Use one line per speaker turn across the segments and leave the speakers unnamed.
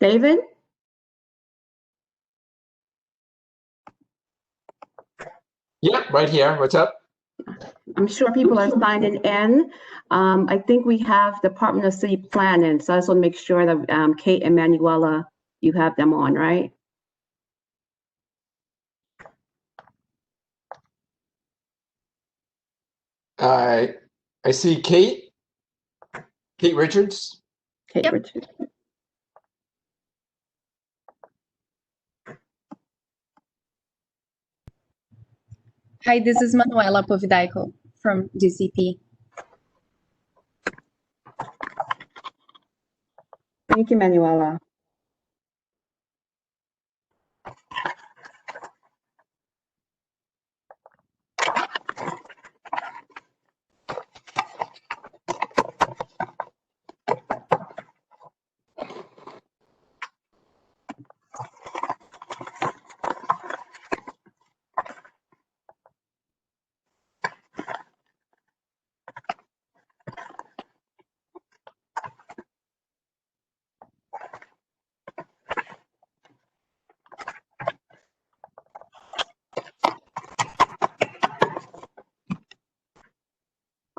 David?
Yep, right here. What's up?
I'm sure people are signing in. I think we have Department of City Planning, so I just want to make sure that Kate and Manuela, you have them on, right?
I see Kate Richards.
Kate
Yep.
Richards.
Hi, this is Manuela Povidaico from DCP.
Thank you, Manuela.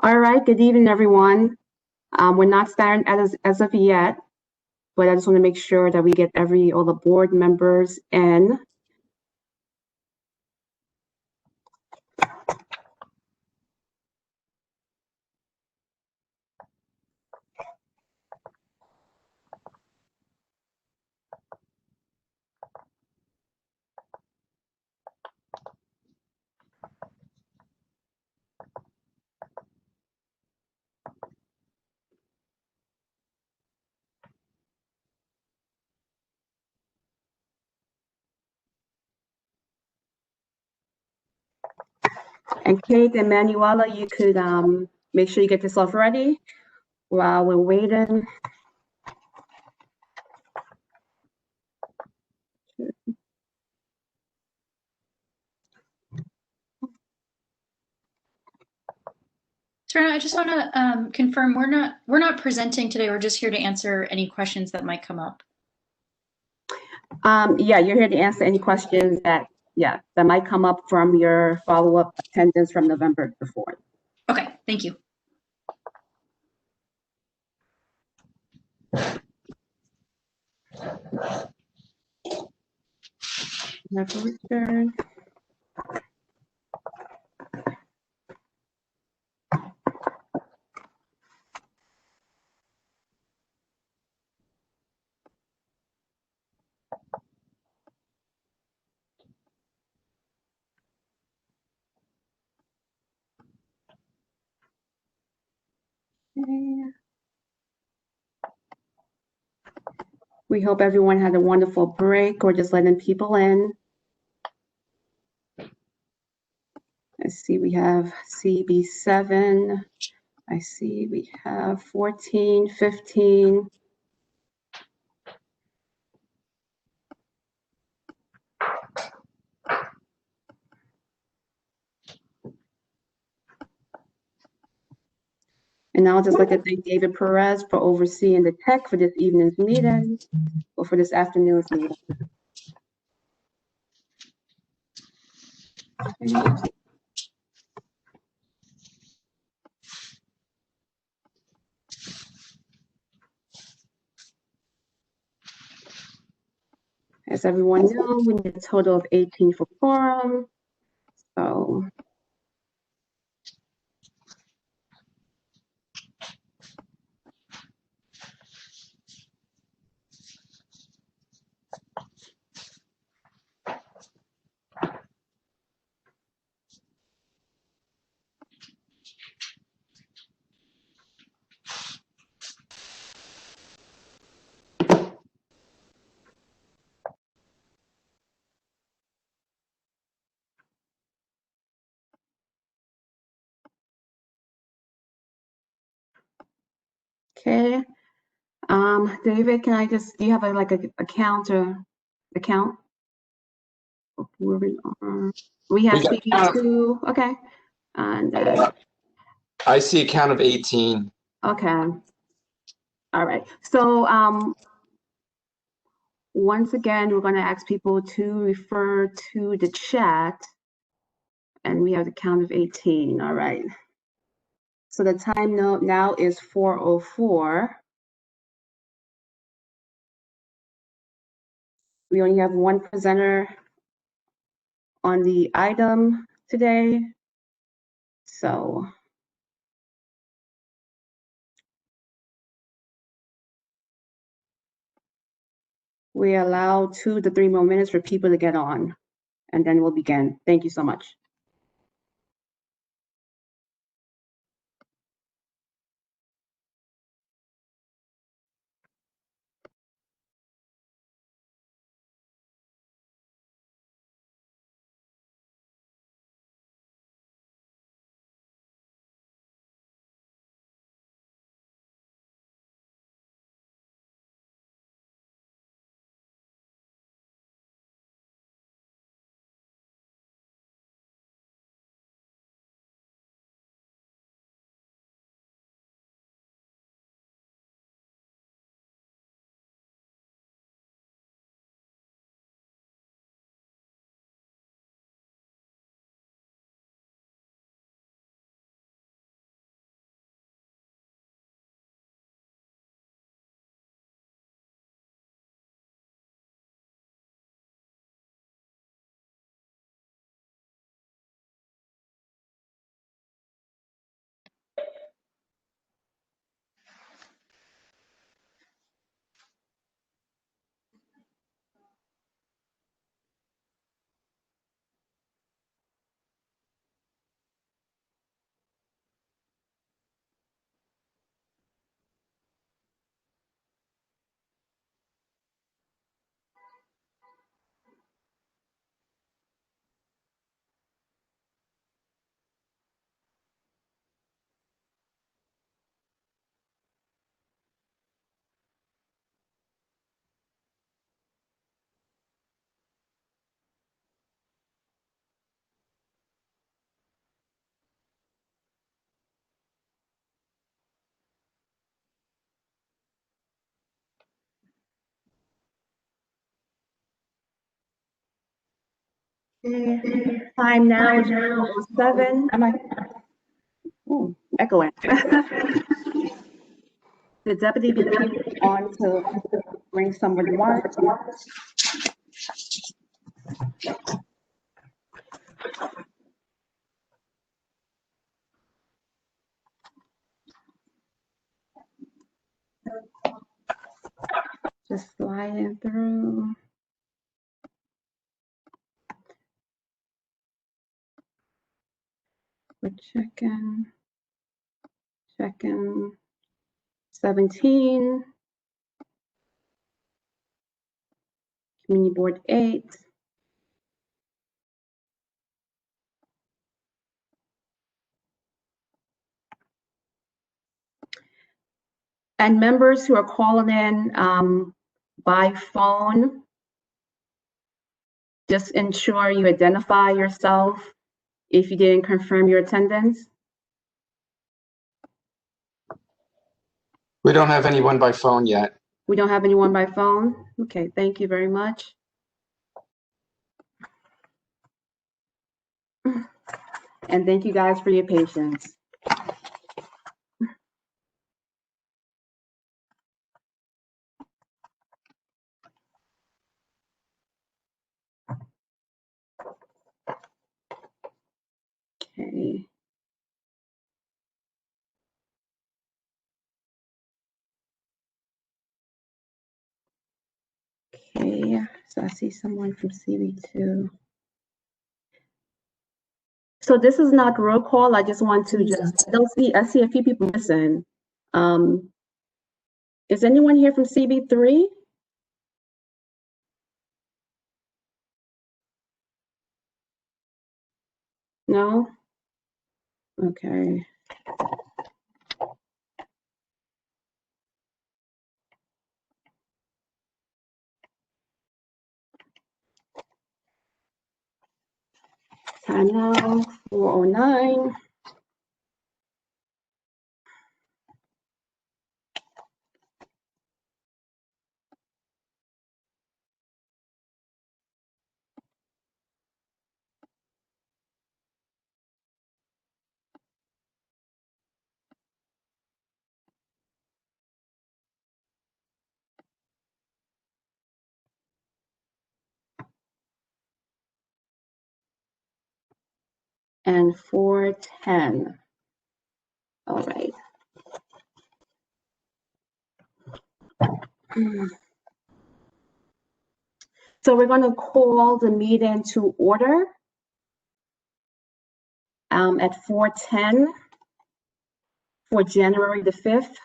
All right, good evening, everyone. We're not starting as of yet, but I just want to make sure that we get all the board members in. And Kate and Manuela, you could make sure you get yourself ready while we're waiting.
Serena, I just want to confirm we're not presenting today. We're just here to answer any questions that might come up.
Yeah, you're here to answer any questions that might come up from your follow-up attendance from November the 4th.
Okay, thank you.
Richard. Okay. We hope everyone had a wonderful break or just letting people in. I see we have CB7. I see we have 14, 15. And I'll just like to thank David Perez for overseeing the tech for this evening's meeting or for this afternoon's meeting. Okay. As everyone knows, we need a total of 18 for quorum. So okay. David, can I just, do you have a count or the count? We have CB2, okay. And
I see a count of 18.
okay. All right. So Once again, we're going to ask people to refer to the chat, and we have the count of 18. All right. So the time now is 4:04. We only have one presenter on the item today. So we allow 2 to 3 more minutes for people to get on, and then we'll begin. Thank you so much. Time now is 4:07. Am I? Ooh, echoing. The deputy be on to bring someone more. Just sliding through. We're checking 17, Community Board 8. And members who are calling in by phone, just ensure you identify yourself if you didn't confirm your attendance.
We don't have anyone by phone yet.
We don't have anyone by phone? Okay, thank you very much. And thank you guys for your patience. Okay. Okay, so I see someone from CB2. So this is not roll call. I just want to I see a few people missing. Is anyone here from CB3? No? Okay. Time now, 4:09. and 4:10. All right. So we're going to call the meeting to order at 4:10 for January the 5th,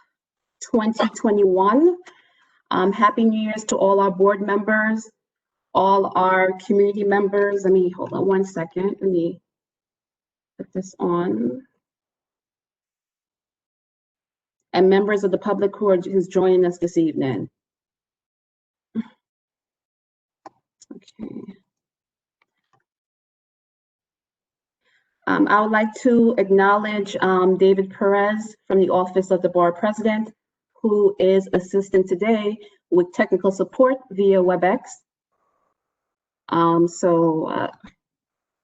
2021. Happy New Year's to all our board members, all our community members. Let me hold on one second. Let me put this on. And members of the public who's joining us this evening. Okay. I would like to acknowledge David Perez from the Office of the Borough President, who is assisting today with technical support via WebEx.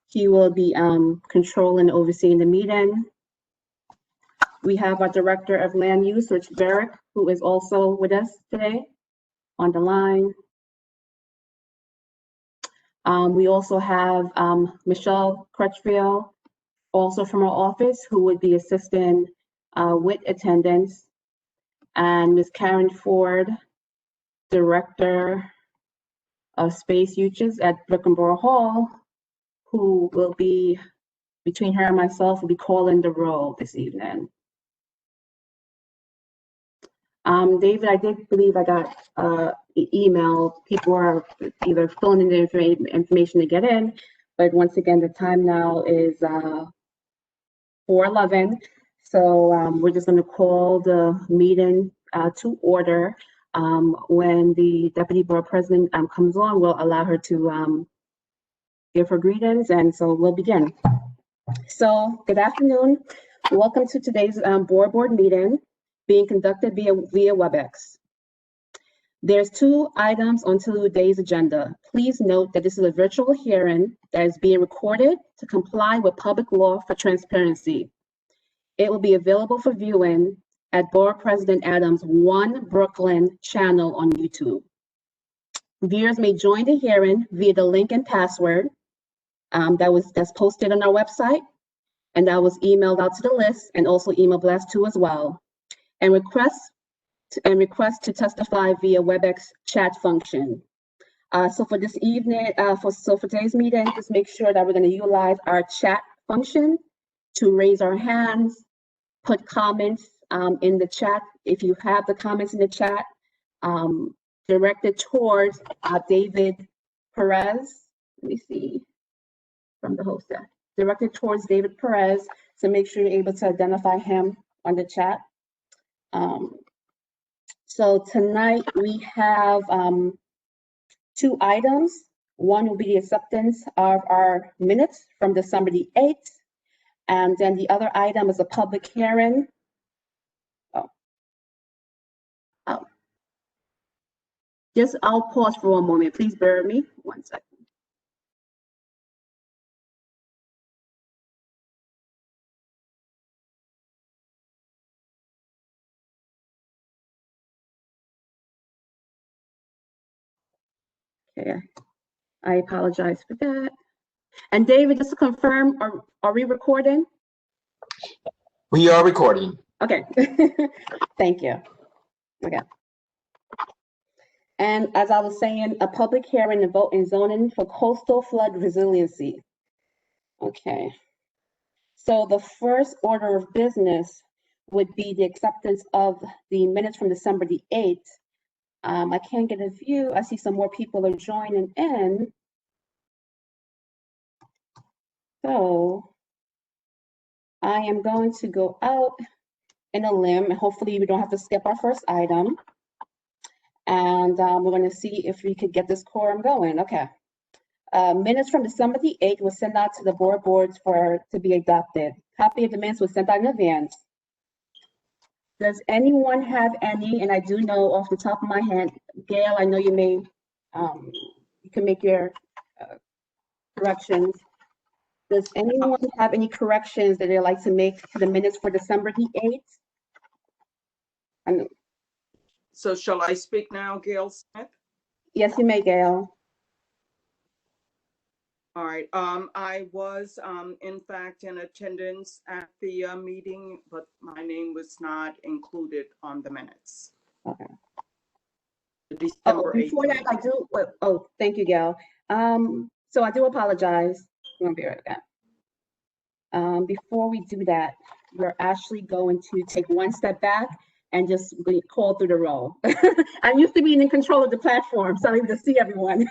He will be controlling and overseeing the meeting. We have our Director of Land Use, Rich Barrick, who is also with us today on the line. We also have Michelle Crutchfield, also from our office, who would be assisting with attendance, and Ms. Karen Ford, Director of Space Uses at Borough Hall, who will be, between her and myself, will be calling the roll this evening. David, I did believe I got email. People are either filling in the information to get in, but once again, the time now is 4:11. So we're just going to call the meeting to order. When the Deputy Borough President comes on, we'll allow her to give her greetings, and so we'll begin. So good afternoon. Welcome to today's Borough Board meeting being conducted via WebEx. There's 2 items on today's agenda. Please note that this is a virtual hearing that is being recorded to comply with public law for transparency. It will be available for viewing at Borough President Adams' One Brooklyn channel on YouTube. Viewers may join the hearing via the link and password that's posted on our website, and that was emailed out to the list and also email blast 2 as well. And request to testify via WebEx chat function. So for this evening, for today's meeting, just make sure that we're going to utilize our chat function to raise our hands, put comments in the chat. If you have the comments in the chat, directed towards David Perez. Let me see from the host there. Directed towards David Perez. So make sure you're able to identify him on the chat. So tonight we have 2 items. One will be the acceptance of our minutes from December the 8th. And then the other item is a public hearing. I'll pause for one moment. Please bear with me. 1 second. Okay, I apologize for that. And David, just to confirm, are we recording?
We are recording.
Okay, thank you. Okay. And as I was saying, a public hearing and vote in zoning for coastal flood resiliency. Okay. So the first order of business would be the acceptance of the minutes from December the 8th. I can't get a view. I see some more people are joining in. So I am going to go out in a limb, and hopefully we don't have to skip our first item. And we're going to see if we could get this quorum going. Okay. Minutes from December the 8th was sent out to the boards to be adopted. Copy of the minutes was sent out in advance. Does anyone have any, and I do know off the top of my head, Gail, I know you may, you can make your corrections. Does anyone have any corrections that they'd like to make to the minutes for December the 8th?
So shall I speak now, Gail Smith?
Yes, you may, Gail.
All right, I was, in fact, in attendance at the meeting, but my name was not included on the minutes.
Okay.
December
Before that,
18th.
thank you, Gail. So I do apologize. I'm gonna be right back. Before we do that, we're actually going to take one step back and just call through the roll. I'm used to being in control of the platform, so I'm able to see everyone.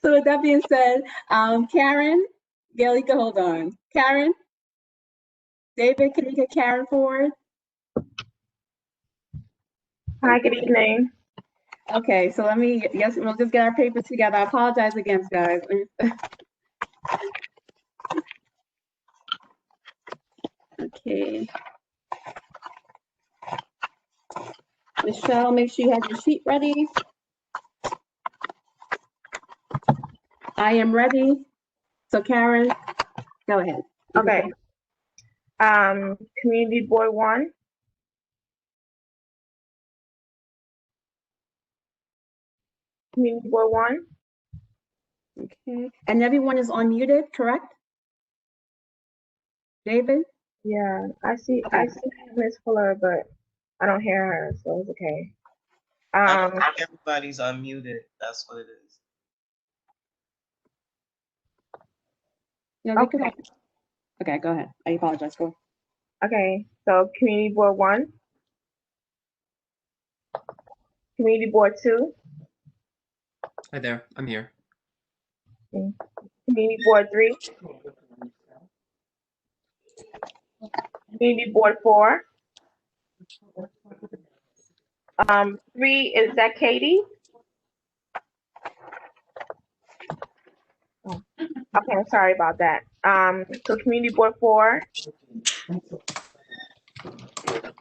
So with that being said, Karen, Gail, you can hold on. Karen, David, can you get Karen forward?
Hi, good evening.
Okay, so we'll just get our papers together. I apologize again, guys. Okay. Michelle, make sure you have your sheet ready. I am ready. So Karen, go ahead.
Okay. Community Board 1. Community Board 1.
Okay, and everyone is unmuted, correct? David?
Yeah, I see Miss Fuller, but I don't hear her, so it's okay.
Everybody's unmuted. That's what it is.
Yeah, we could. Okay, go ahead. I apologize for.
Okay, so Community Board 1. Community Board 2.
Hi there, I'm here.
Community Board 3. Community Board 4. 3, is that Katie? Oh, okay, I'm sorry about that. So Community Board 4.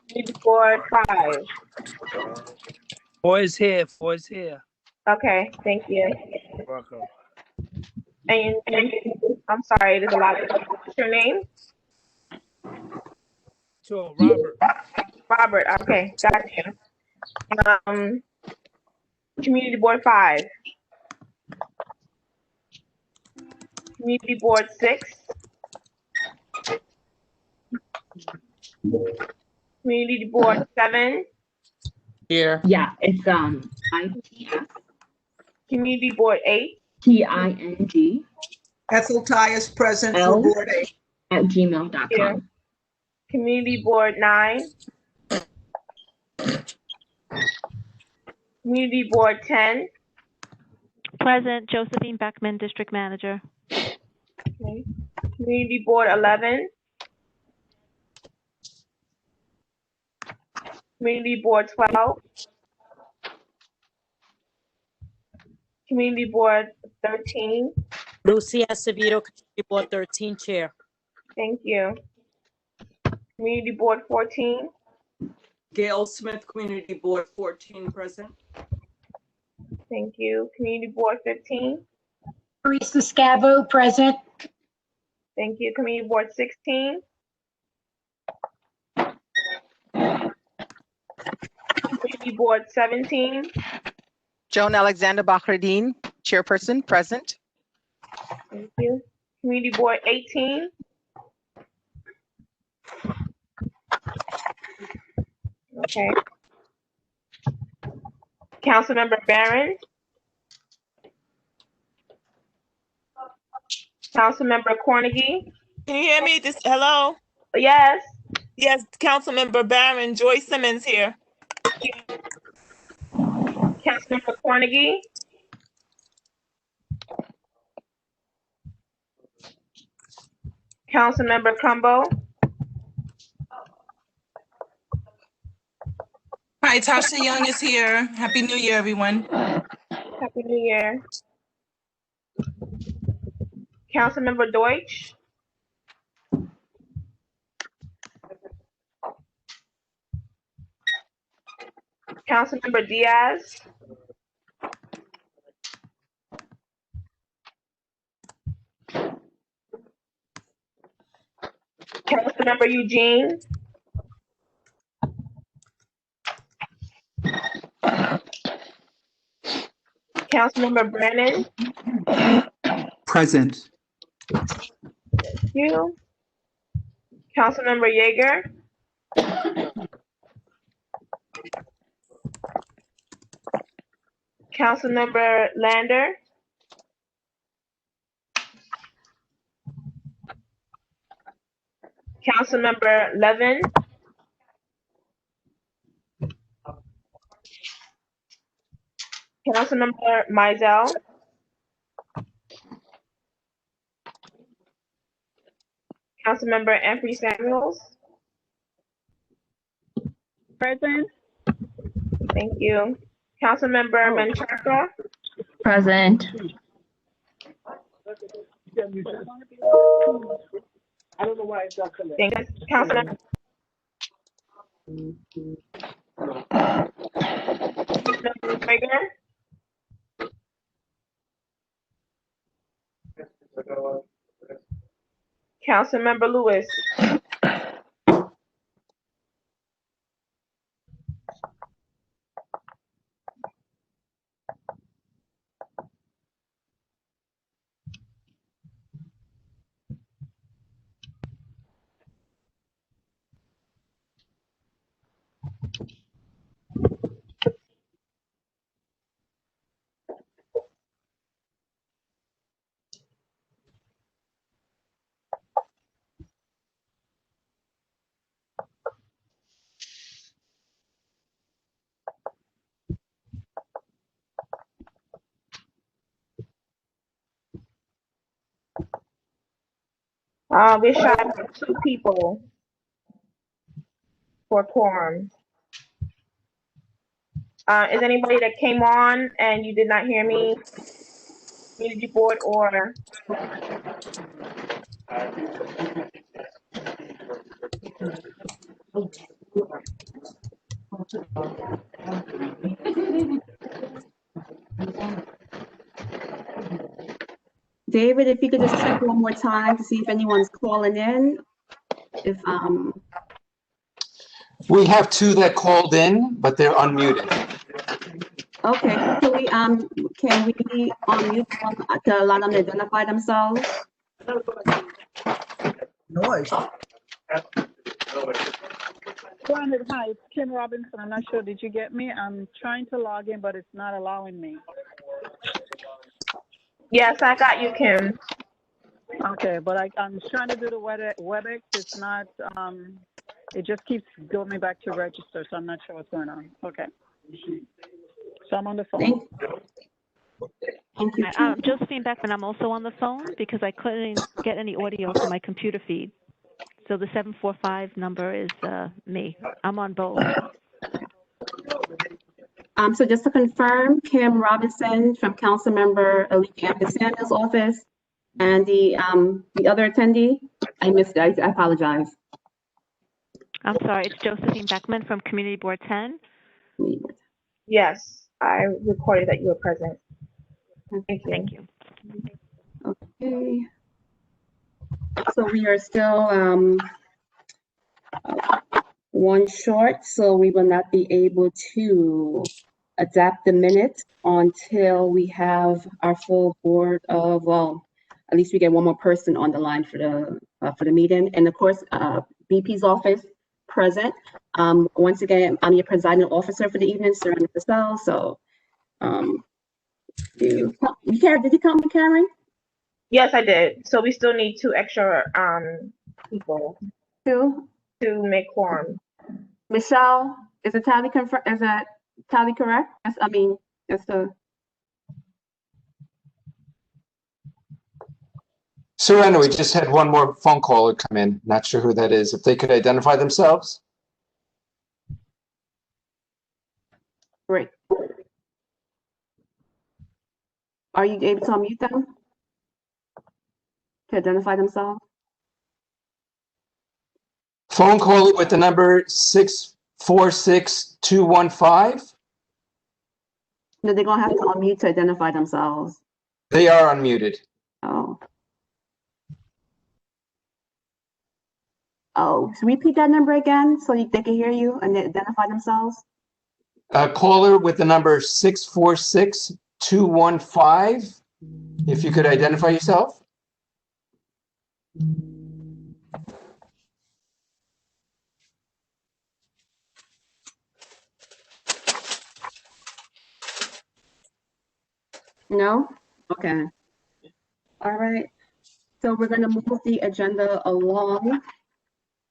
Community Board 5.
4 is here. 4 is here.
Okay, thank you.
Welcome.
And I'm sorry, there's a lot of, what's your name?
So, Robert.
Robert, okay, got you. Community Board 5. Community Board 6. Community Board 7.
Here.
Yeah, it's ITS
Community Board 8.
TING
Ethel Ty is present for
L
Board 8.
at gmail.com.
Community Board 9. Community Board 10.
Present, Josephine Beckman, District Manager.
Okay. Community Board 11. Community Board 12. Community Board 13.
Lucy Acevedo, Community Board 13 Chair.
Thank you. Community Board 14.
Gail Smith, Community Board 14 present.
Thank you. Community Board 15.
Teresa Scavo, present.
Thank you. Community Board 16. Community Board 17.
Joan Alexander Bachardine, Chairperson, present.
Thank you. Community Board 18. Okay. Councilmember Barron. Councilmember Cornegie.
Can you hear me? Hello?
Yes.
Yes, Councilmember Barron, Joy Simmons here.
Councilmember Cornegie. Councilmember Cumbo.
Hi, Tasha Young is here. Happy New Year, everyone.
Happy New Year. Councilmember Deutsch. Councilmember Diaz. Councilmember Eugene. Councilmember Brennan.
Present.
Thank you. Councilmember Yeager. Councilmember Lander. Councilmember Levin. Councilmember Mizell. Councilmember Anthony Samuels.
Present.
Thank you. Councilmember Menchaca.
Present.
I don't know why it's not connected.
Thank you. Councilmember Trigger. Councilmember Lewis. We're shy of 2 people for quorum. Is anybody that came on and you did not hear me? Community board or?
David, if you could just check one more time to see if anyone's calling in. If
We have 2 that called in, but they're unmuted.
okay, can we unmute them to allow them to identify themselves?
Noise.
Brandon, hi, it's Kim Robinson. I'm not sure. Did you get me? I'm trying to log in, but it's not allowing me.
Yes, I got you, Kim.
Okay, but I'm trying to do the WebEx. It's not, it just keeps going me back to register, so I'm not sure what's going on. Okay. So I'm on the phone.
Thank you.
Josephine Beckman, I'm also on the phone because I couldn't get any audio from my computer feed. So the 745 number is me. I'm on both.
So just to confirm, Kim Robinson from Councilmember Anthony Samuels' office, and the other attendee, I missed it. I apologize.
I'm sorry, it's Josephine Beckman from Community Board 10.
Yes, I recorded that you were present.
Thank you.
Okay. So we are still 1 short, so we will not be able to adapt the minutes until we have our full board of, well, at least we get 1 more person on the line for the meeting. And of course, BP's office present. Once again, I'm your presiding officer for the evening, Serena Purcell. So, did you count me, Karen?
Yes, I did. So we still need 2 extra people.
2
to make quorum.
Michelle, is the tally correct? Yes, I mean, it's the.
Serena, we just had 1 more phone caller come in. Not sure who that is. If they could identify themselves.
Great. Are you able to unmute them to identify themselves?
Phone caller with the number 646215.
No, they're gonna have to unmute to identify themselves.
They are unmuted.
Oh, so repeat that number again so they can hear you and they identify themselves.
Caller with the number 646215. If you could identify yourself.
No? Okay. All right. So we're going to move the agenda along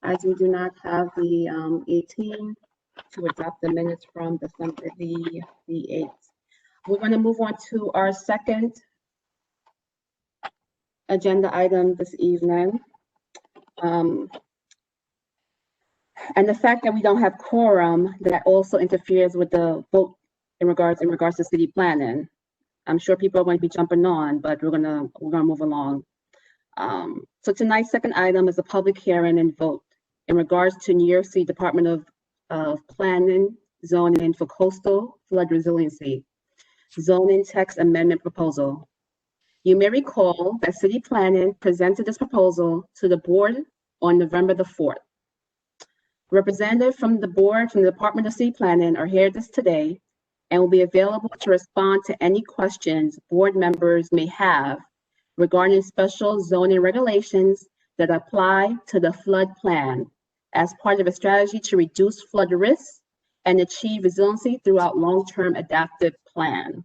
as we do not have the 18 to adopt the minutes from December the 8th. We're going to move on to our second agenda item this evening. And the fact that we don't have quorum, that also interferes with the vote in regards to city planning. I'm sure people are going to be jumping on, but we're gonna move along. So tonight's second item is a public hearing and vote in regards to New York City Department of Planning zoning for coastal flood resiliency zoning text amendment proposal. You may recall that city planning presented this proposal to the board on November the 4th. Representatives from the board from the Department of City Planning are here today and will be available to respond to any questions board members may have regarding special zoning regulations that apply to the flood plan as part of a strategy to reduce flood risks and achieve resiliency throughout long-term adaptive plan.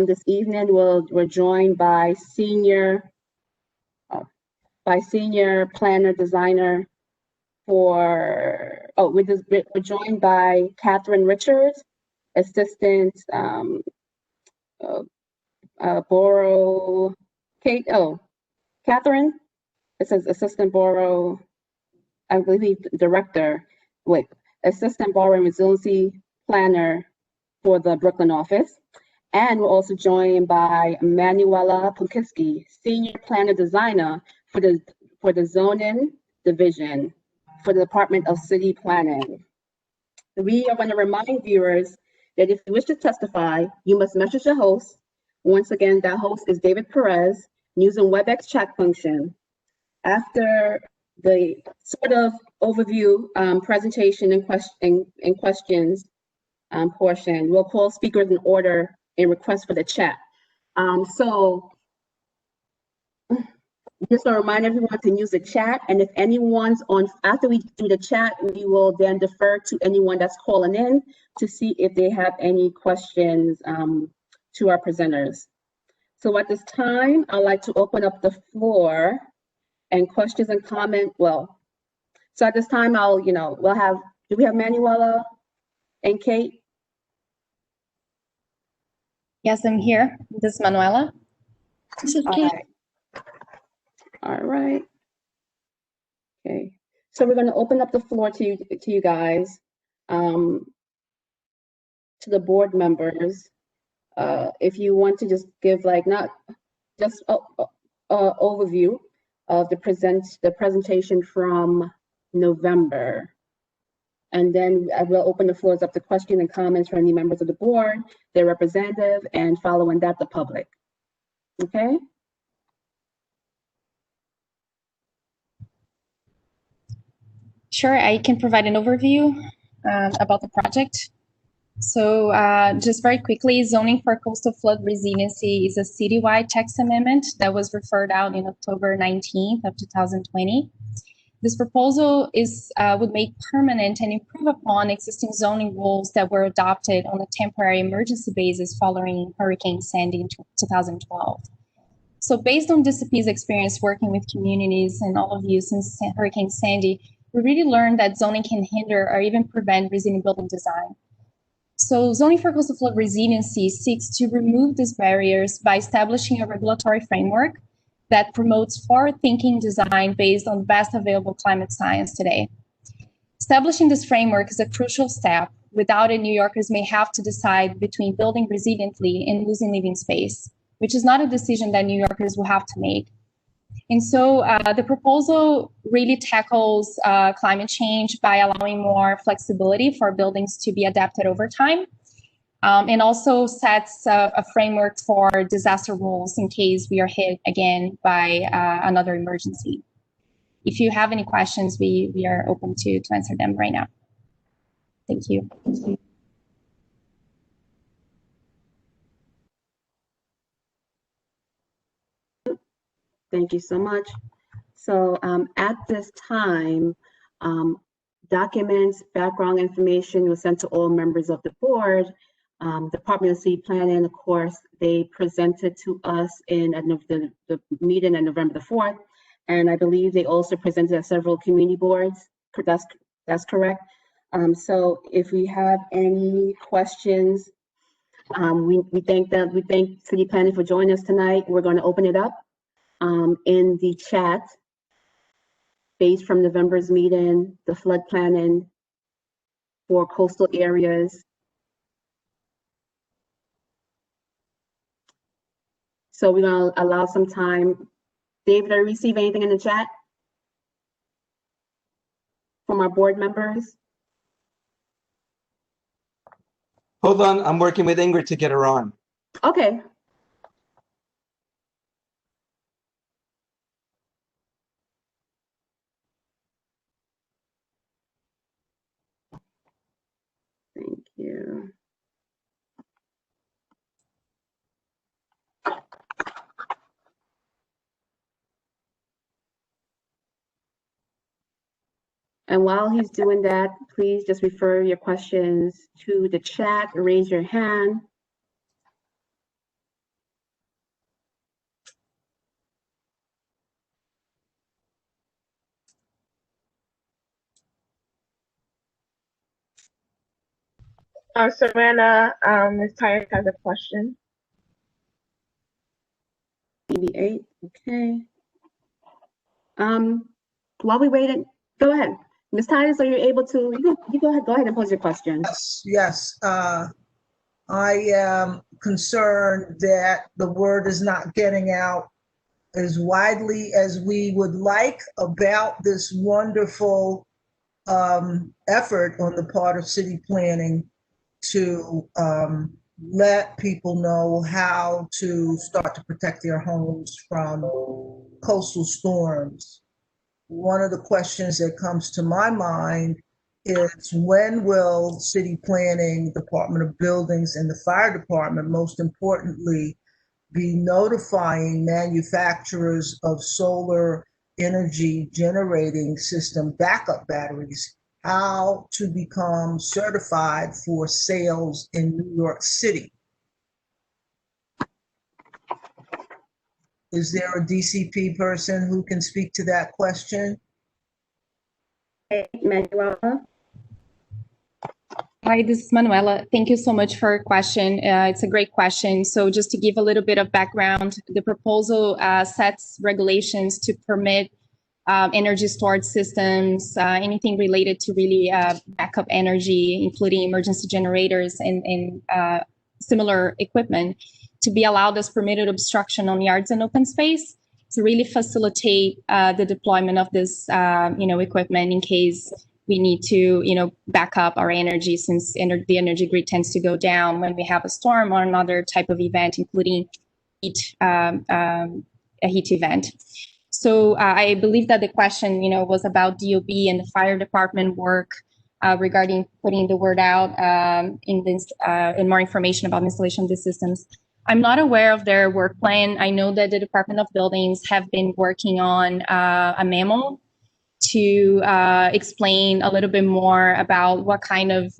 This evening we're joined by senior planner designer we're joined by Catherine Richards, assistant Borough, Catherine, it says assistant Borough, I believe director, assistant Borough and resiliency planner for the Brooklyn office. And we're also joined by Manuela Punkiski, senior planner designer for the zoning division for the Department of City Planning. We are going to remind viewers that if you wish to testify, you must message your host. Once again, that host is David Perez, using WebEx chat function. After the sort of overview presentation and questions portion, we'll call speakers in order and request for the chat. So just to remind everyone to use the chat, and if anyone's on, after we do the chat, we will then defer to anyone that's calling in to see if they have any questions to our presenters. So at this time, I'd like to open up the floor and questions and comment. Well, so at this time, we'll have, do we have Manuela and Kate?
Yes, I'm here. This is Manuela.
This is Kate.
All right. Okay. So we're going to open up the floor to you guys, to the board members. If you want to just give not just an overview of the presentation from November. And then I will open the floors up to questions and comments from any members of the board, their representative, and following that, the public. Okay?
Sure, I can provide an overview about the project. So just very quickly, zoning for coastal flood resiliency is a citywide text amendment that was referred out in October 19th of 2020. This proposal would make permanent and improve upon existing zoning rules that were adopted on a temporary emergency basis following Hurricane Sandy in 2012. So based on DCP's experience working with communities and all of you since Hurricane Sandy, we really learned that zoning can hinder or even prevent resilient building design. So zoning for coastal flood resiliency seeks to remove these barriers by establishing a regulatory framework that promotes forward-thinking design based on the best available climate science today. Establishing this framework is a crucial step. Without it, New Yorkers may have to decide between building resiliently and losing living space, which is not a decision that New Yorkers will have to make. And so the proposal really tackles climate change by allowing more flexibility for buildings to be adapted over time, and also sets a framework for disaster rules in case we are hit again by another emergency. If you have any questions, we are open to answer them right now. Thank you.
Thank you so much. So at this time, documents, background information was sent to all members of the board. Department of City Planning, of course, they presented to us in the meeting on November the 4th. And I believe they also presented at several community boards. That's correct. So if we have any questions, we thank City Planning for joining us tonight. We're going to open it up in the chat based from November's meeting, the flood planning for coastal areas. So we're going to allow some time. David, did I receive anything in the chat from our board members?
Hold on, I'm working with Ingrid to get her on.
Okay. Thank you. And while he's doing that, please just refer your questions to the chat or raise your hand.
Savannah, Ms. Tyus has a question.
BB8, okay. While we waited, go ahead. Ms. Titus, are you able to, you go ahead and pose your question.
Yes. I am concerned that the word is not getting out as widely as we would like about this wonderful effort on the part of city planning to let people know how to start to protect their homes from coastal storms. One of the questions that comes to my mind is, when will city planning, Department of Buildings, and the fire department, most importantly, be notifying manufacturers of solar energy generating system backup batteries how to become certified for sales in New York City? Is there a DCP person who can speak to that question?
Manuela.
Hi, this is Manuela. Thank you so much for your question. It's a great question. So just to give a little bit of background, the proposal sets regulations to permit energy storage systems, anything related to really backup energy, including emergency generators and similar equipment, to be allowed as permitted obstruction on yards and open space to really facilitate the deployment of this equipment in case we need to back up our energy, since the energy grid tends to go down when we have a storm or another type of event, including a heat event. So I believe that the question, was about DOB and the fire department work regarding putting the word out in more information about installation of the systems. I'm not aware of their work plan. I know that the Department of Buildings have been working on a memo to explain a little bit more about what kind of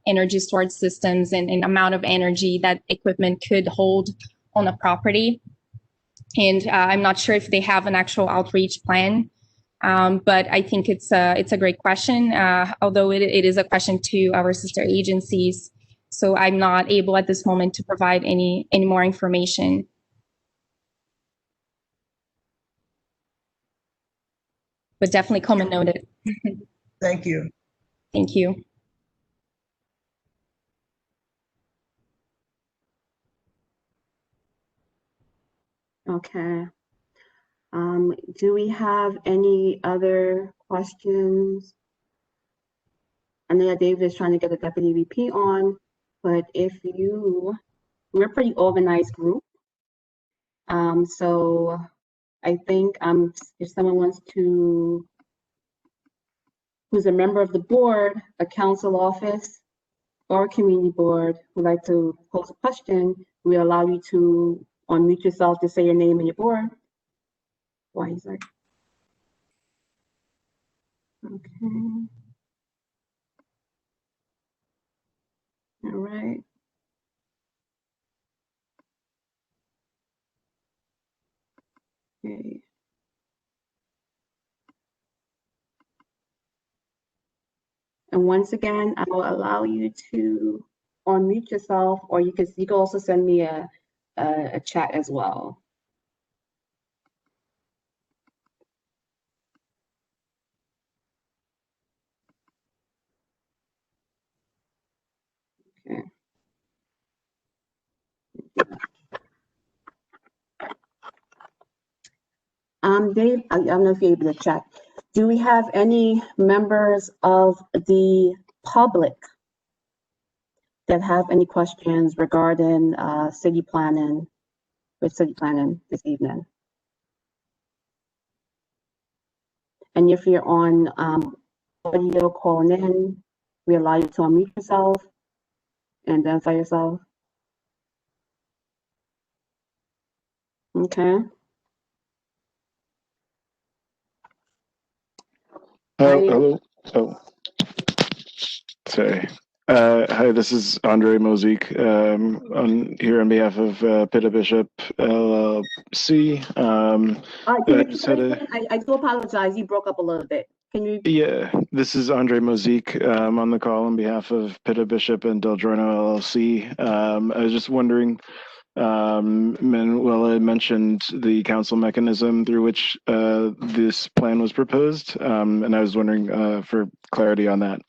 energy storage systems and amount of energy that equipment could hold on a property. And I'm not sure if they have an actual outreach plan, but I think it's a great question, although it is a question to our sister agencies. So I'm not able at this moment to provide any more information. But definitely comment noted.
Thank you.
Thank you.
Okay. Do we have any other questions? I know that David is trying to get a deputy VP on, but we're a pretty organized group. So I think if someone wants to, who's a member of the board, a council office, or a community board, would like to pose a question, we allow you to unmute yourself to say your name and your board. Weiser. Okay. All right. Okay. And once again, I will allow you to unmute yourself, or you can also send me a chat as well. Okay. Dave, I don't know if you're able to check. Do we have any members of the public that have any questions regarding city planning this evening? And if you're on audio calling in, we allow you to unmute yourself and identify yourself. Okay.
Hello. Oh, sorry. Hi, this is Andre Mozik. Here on behalf of Pitta Bishop LLC.
I do apologize. You broke up a little bit. Can you?
Yeah, this is Andre Mozik. On the call on behalf of Pitta Bishop and Del Giorno LLC. I was just wondering. Manuela mentioned the council mechanism through which this plan was proposed, and I was wondering for clarity on that.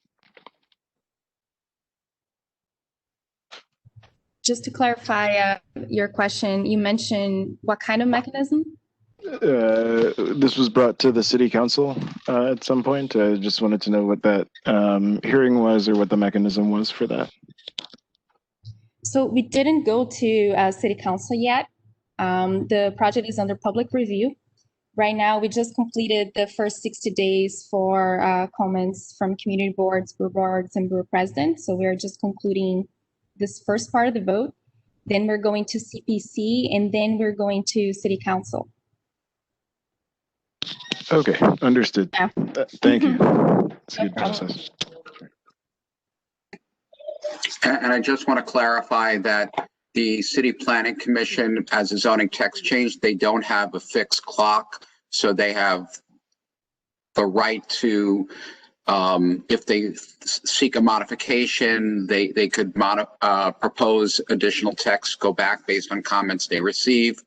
Just to clarify your question, you mentioned what kind of mechanism?
This was brought to the city council at some point. I just wanted to know what that hearing was or what the mechanism was for that.
So we didn't go to city council yet. The project is under public review. Right now, we just completed the first 60 days for comments from community boards, borough boards, and borough president. So we're just concluding this first part of the vote. Then we're going to CPC, and then we're going to city council.
Okay, understood.
Yeah.
Thank you. It's a good process.
And I just want to clarify that the City Planning Commission, as a zoning text change, they don't have a fixed clock. So they have the right to, if they seek a modification, they could propose additional text, go back based on comments they receive.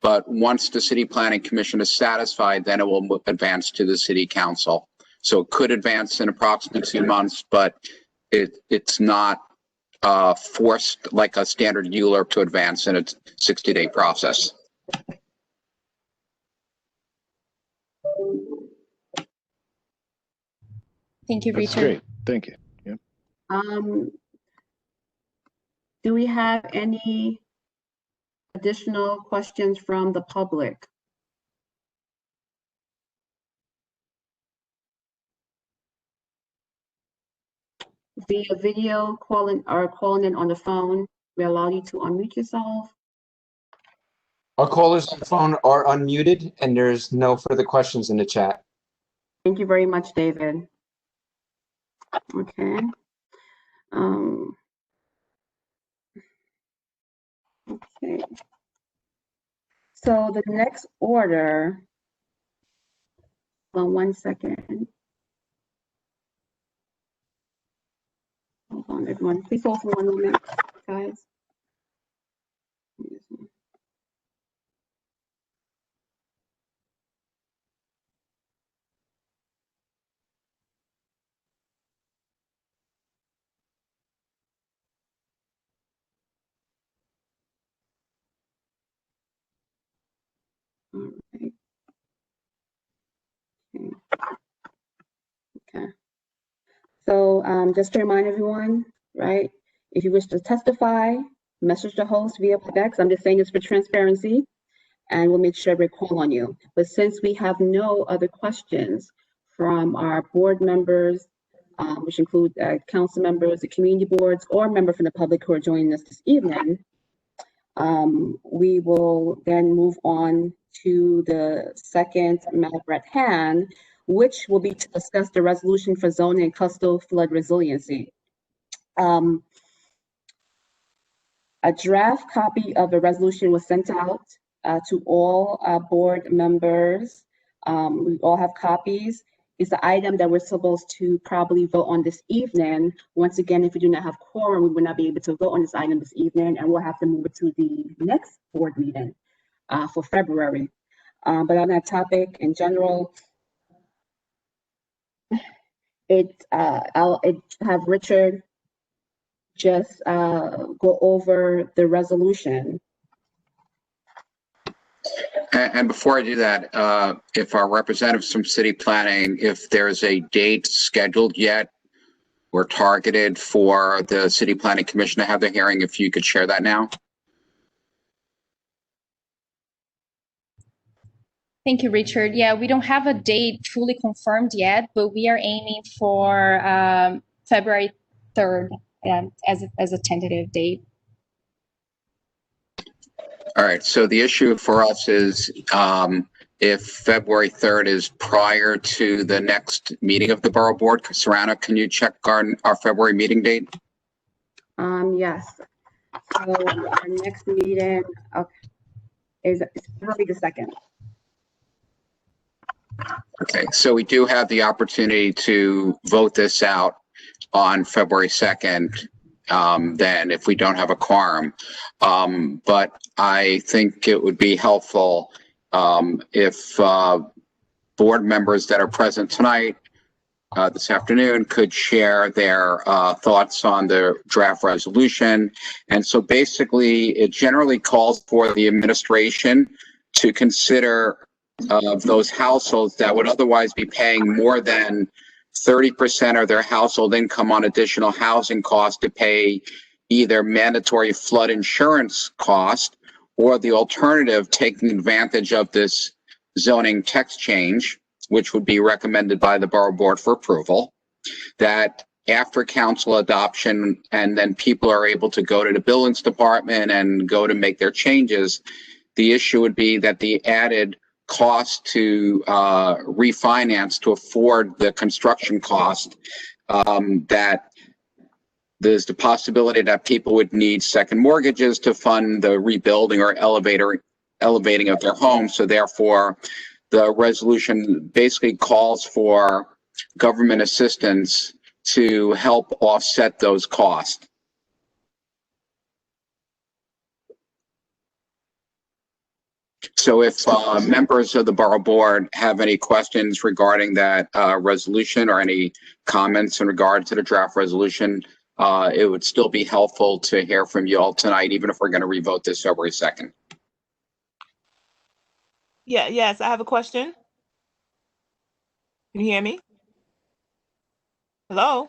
But once the City Planning Commission is satisfied, then it will advance to the City Council. So it could advance in approximately 2 months, but it's not forced like a standard ULURP to advance in a 60-day process.
Thank you,
That's
Richard.
great. Thank you. Yep.
Do we have any additional questions from the public? Via video calling in on the phone, we allow you to unmute yourself.
Our callers on the phone are unmuted, and there's no further questions in the chat.
Thank you very much, David. Okay. Okay. So the next order, hold on 1 second. Hold on, everyone. Please hold for 1 moment, guys. All right. Okay. So just to remind everyone, right, if you wish to testify, message the host via WebEx. I'm just saying this for transparency, and we'll make sure we call on you. But since we have no other questions from our board members, which include council members, the community boards, or members from the public who are joining us this evening, we will then move on to the second matter at hand, which will be to discuss the resolution for zoning and coastal flood resiliency. A draft copy of the resolution was sent out to all board members. We all have copies. It's the item that we're supposed to probably vote on this evening. Once again, if we do not have quorum, we will not be able to vote on this item this evening, and we'll have to move it to the next board meeting for February. But on that topic in general, I'll have Richard just go over the resolution.
And before I do that, if our representatives from city planning, if there's a date scheduled yet or targeted for the city planning commission to have their hearing, if you could share that now.
Thank you, Richard. Yeah, we don't have a date fully confirmed yet, but we are aiming for February 3rd as a tentative date.
All right, so the issue for us is if February 3rd is prior to the next meeting of the Borough Board. Serrano, can you check our February meeting date?
Yes. So our next meeting is February the 2nd.
Okay, so we do have the opportunity to vote this out on February 2nd, then if we don't have a quorum. But I think it would be helpful if board members that are present tonight, this afternoon, could share their thoughts on the draft resolution. And so basically, it generally calls for the administration to consider those households that would otherwise be paying more than 30% of their household income on additional housing costs to pay either mandatory flood insurance cost or the alternative, taking advantage of this zoning text change, which would be recommended by the Borough Board for approval, that after council adoption and then people are able to go to the buildings department and go to make their changes, the issue would be that the added cost to refinance to afford the construction cost, that there's the possibility that people would need second mortgages to fund the rebuilding or elevating of their home. So therefore, the resolution basically calls for government assistance to help offset those costs. So if members of the Borough Board have any questions regarding that resolution or any comments in regard to the draft resolution, it would still be helpful to hear from you all tonight, even if we're going to revote this February 2nd.
Yes, I have a question. Can you hear me? Hello?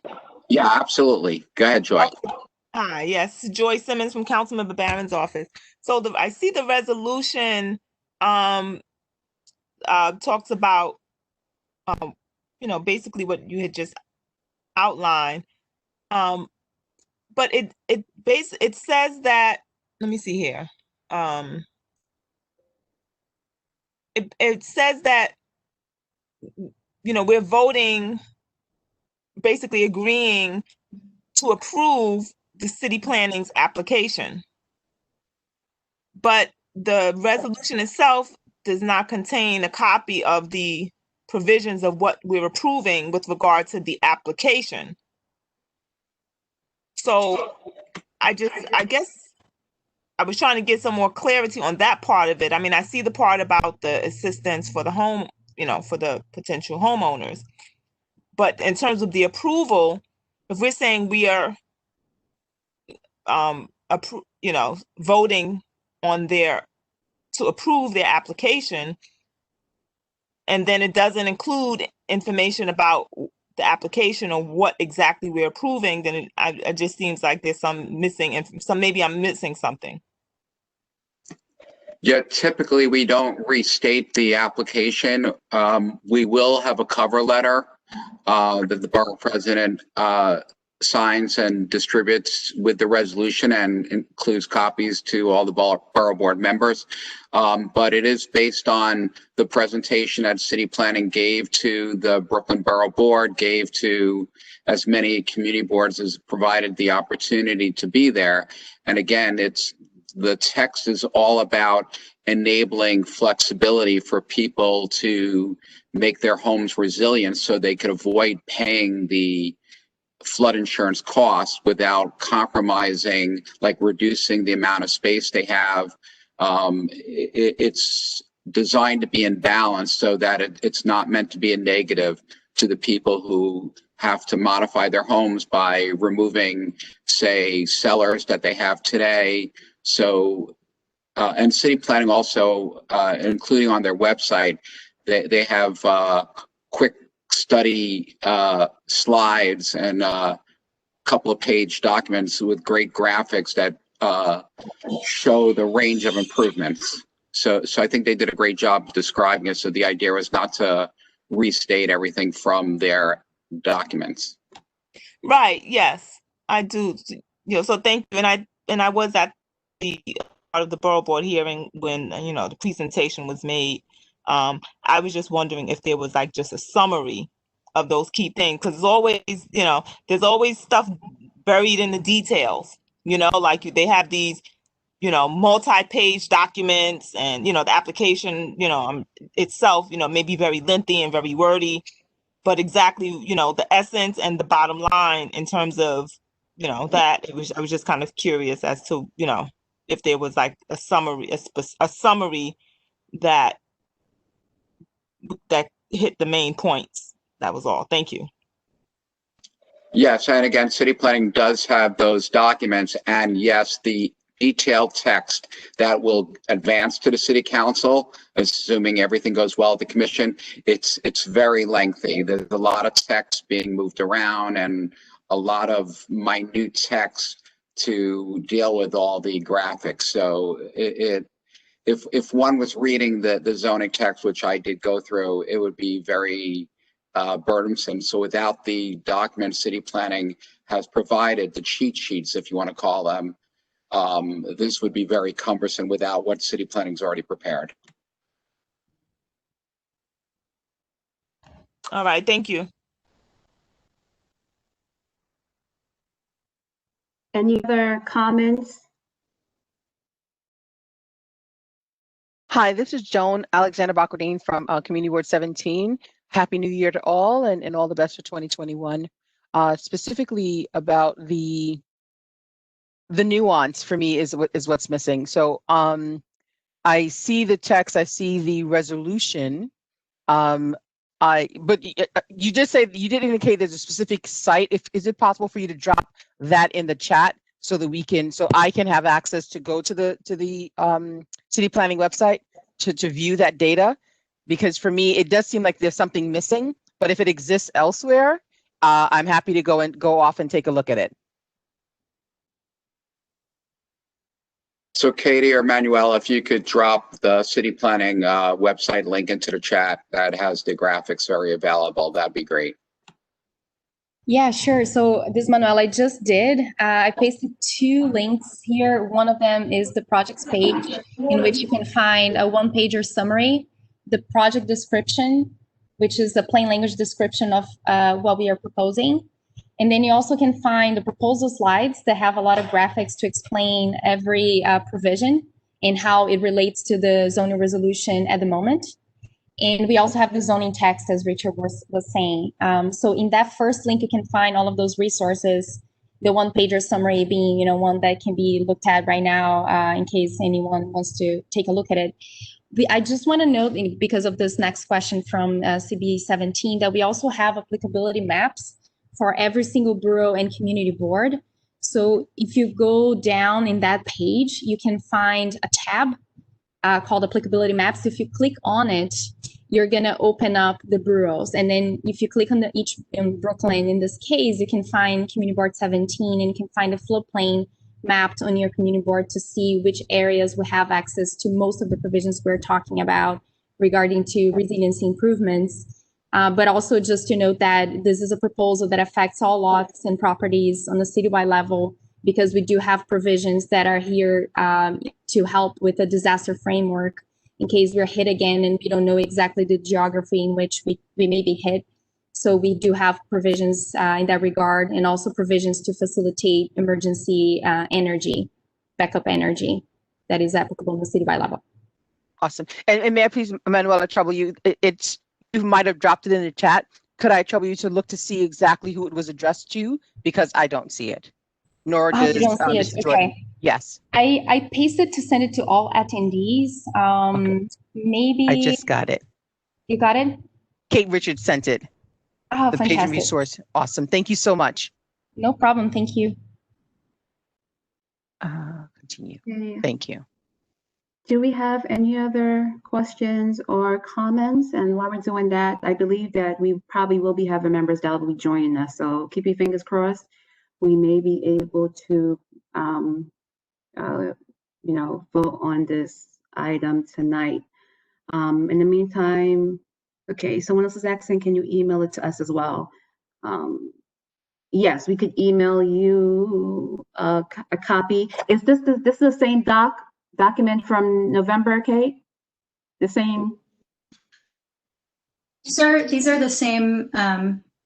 Yeah, absolutely. Go ahead, Joy.
Hi, yes, Joy Simmons from Councilmember Barron's office. So I see the resolution talks about, basically what you had just outlined. But it says that, let me see here. It says that, we're voting, basically agreeing to approve the city planning's application. But the resolution itself does not contain a copy of the provisions of what we're approving with regard to the application. So I guess I was trying to get some more clarity on that part of it. I mean, I see the part about the assistance for the home, for the potential homeowners. But in terms of the approval, if we're saying we are, voting on to approve their application, and then it doesn't include information about the application or what exactly we're approving, then it just seems like there's some missing, maybe I'm missing something.
Yeah, typically we don't restate the application. We will have a cover letter that the borough president signs and distributes with the resolution and includes copies to all the Borough Board members. But it is based on the presentation that City Planning gave to the Brooklyn Borough Board, gave to as many community boards as provided the opportunity to be there. And again, the text is all about enabling flexibility for people to make their homes resilient so they could avoid paying the flood insurance costs without compromising, like reducing the amount of space they have. It's designed to be in balance so that it's not meant to be a negative to the people who have to modify their homes by removing, say, cellars that they have today. So, and City Planning also, including on their website, they have quick study slides and a couple of page documents with great graphics that show the range of improvements. So I think they did a great job describing it. So the idea was not to restate everything from their documents.
Right. Yes, I do. So thank you. And I was at the part of the Borough Board hearing when, the presentation was made. I was just wondering if there was like just a summary of those key things, because there's always stuff buried in the details, like they have these, multi-page documents and, the application, itself, may be very lengthy and very wordy, but exactly, the essence and the bottom line in terms of, I was just kind of curious as to, if there was like a summary, a summary that hit the main points. That was all. Thank you.
Yes, and again, City Planning does have those documents, and yes, the detailed text that will advance to the City Council, assuming everything goes well at the Commission, it's very lengthy. There's a lot of text being moved around and a lot of minute text to deal with all the graphics. So if one was reading the zoning text, which I did go through, it would be very burdensome. So without the document City Planning has provided, the cheat sheets, if you want to call them, this would be very cumbersome without what City Planning's already prepared.
All right, thank you.
Any other comments?
Hi, this is Joan Alexander Bacardine from Community Board 17. Happy New Year to all, and all the best for 2021. Specifically about the nuance for me is what's missing. So I see the text, I see the resolution. But you did say you did indicate there's a specific site. Is it possible for you to drop that in the chat so that so I can have access to go to the City Planning website to view that data? Because for me, it does seem like there's something missing, but if it exists elsewhere, I'm happy to go off and take a look at it.
So Katie or Manuela, if you could drop the City Planning website link into the chat that has the graphics very available, that'd be great.
Yeah, sure. So this, Manuel, I just did. I pasted 2 links here. One of them is the projects page, in which you can find a one-pager summary, the project description, which is a plain language description of what we are proposing. And then you also can find the proposal slides that have a lot of graphics to explain every provision and how it relates to the zoning resolution at the moment. And we also have the zoning text, as Richard was saying. So in that first link, you can find all of those resources, the one-pager summary being, one that can be looked at right now in case anyone wants to take a look at it. I just want to note, because of this next question from CB 17, that we also have applicability maps for every single borough and community board. So if you go down in that page, you can find a tab called Applicability Maps. If you click on it, you're going to open up the boroughs. And then if you click on each in Brooklyn, in this case, you can find Community Board 17, and you can find a floodplain mapped on your community board to see which areas will have access to most of the provisions we're talking about regarding to resiliency improvements. But also just to note that this is a proposal that affects all lots and properties on the citywide level, because we do have provisions that are here to help with the disaster framework in case we're hit again and we don't know exactly the geography in which we may be hit. So we do have provisions in that regard, and also provisions to facilitate emergency energy, backup energy that is applicable on the citywide level.
Awesome. And may I please, Manuela, trouble you? You might have dropped it in the chat. Could I trouble you to look to see exactly who it was addressed to? Because I don't see it. Nor does
you don't see it.
Mr. Jordan.
Okay.
Yes.
I pasted to send it to all attendees.
Okay.
Maybe
I just got it.
You got it?
Kate Richards sent it.
Oh,
The page and
fantastic.
resource. Awesome. Thank you so much.
No problem. Thank you.
Continue.
Okay.
Thank you.
Do we have any other questions or comments? And while we're doing that, I believe that we probably will be having members that will be joining us. So keep your fingers crossed. We may be able to, vote on this item tonight. In the meantime, okay, someone else is asking, can you email it to us as well? Yes, we could email you a copy. Is this the same document from November, Kate? The same?
These are the same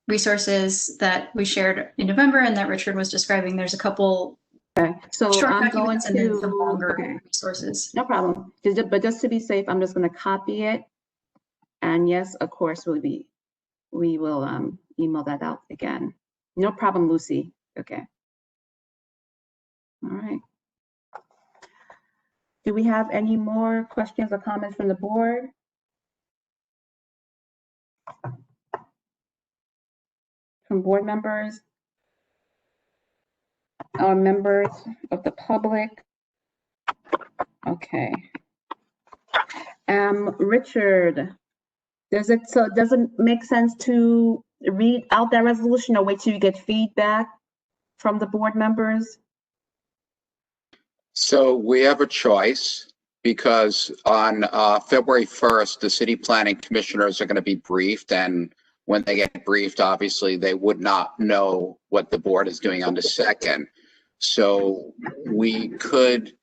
resources that we shared in November and that Richard was describing. There's a couple
So
short
I'm going
documents and then some
to,
longer resources.
no problem. But just to be safe, I'm just going to copy it. And yes, of course, we will email that out again. No problem, Lucy. Okay. All right. Do we have any more questions or comments from the board? From board members or members of the public? Okay. Richard, does it make sense to read out that resolution or wait till you get feedback from the board members?
So we have a choice, because on February 1st, the city planning commissioners are going to be briefed, and when they get briefed, obviously they would not know what the board is doing on the 2nd. So we could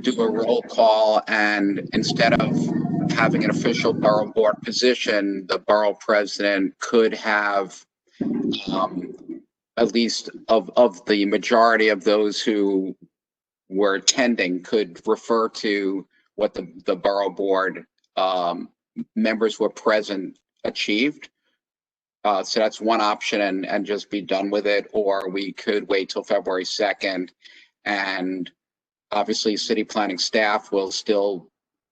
do a roll call, and instead of having an official borough board position, the borough president could have at least of the majority of those who were attending could refer to what the borough board members who were present achieved. So that's one option, and just be done with it. Or we could wait till February 2nd, and obviously city planning staff will still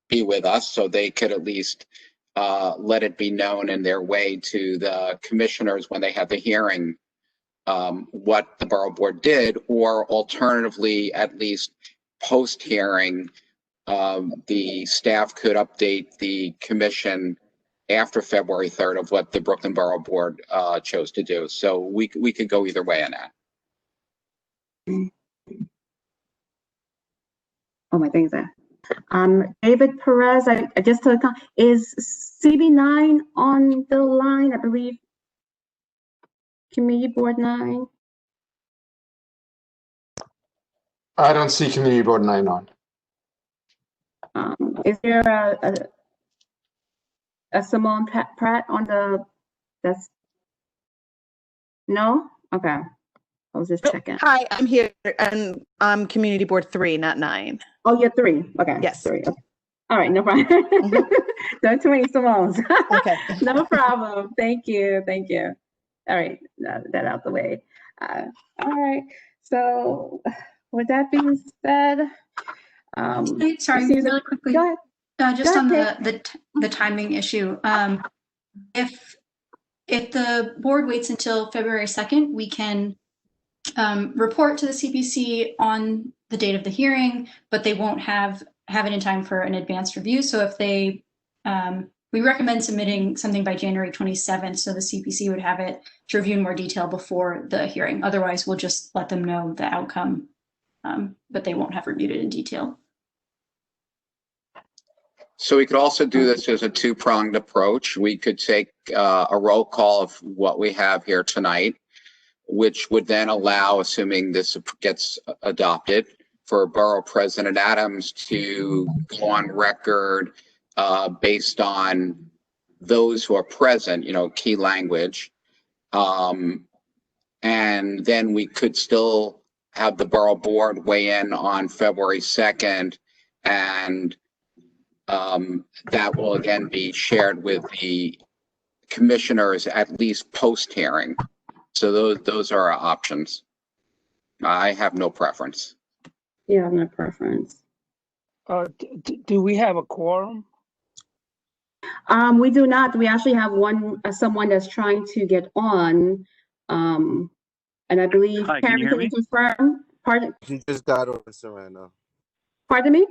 be with us, so they could at least let it be known in their way to the commissioners when they have the hearing what the borough board did, or alternatively, at least post-hearing, the staff could update the commission after February 3rd of what the Brooklyn Borough Board chose to do. So we could go either way on that.
Oh, my thing's there. David Perez, I just took, is CB9 on the line, I believe? Community Board 9?
I don't see Community Board 9 on.
Is there a Simone Pratt on that's, no? Okay, I was just checking.
Hi, I'm here, and I'm Community Board 3, not 9.
Oh, you're 3, okay.
Yes.
3, okay. All right, no problem. Don't too many Simones.
Okay.
No problem, thank you. All right, that out the way. All right, so with that being said,
Sorry, really quickly.
Go ahead.
Just on the timing issue. If the board waits until February 2nd, we can report to the CPC on the date of the hearing, but they won't have it in time for an advanced review. So if they, we recommend submitting something by January 27th, so the CPC would have it to review in more detail before the hearing. Otherwise, we'll just let them know the outcome, but they won't have reviewed it in detail.
So we could also do this as a two-pronged approach. We could take a roll call of what we have here tonight, which would then allow, assuming this gets adopted, for Borough President Adams to go on record based on those who are present, key language. And then we could still have the Borough Board weigh in on February 2nd, and that will again be shared with the commissioners at least post-hearing. So those are our options. I have no preference.
Yeah, no preference.
Do we have a quorum?
We do not. We actually have someone that's trying to get on. And I believe,
Hi, can you
Karen,
hear
can you
me?
confirm? Pardon?
She just got on right now.
Pardon me?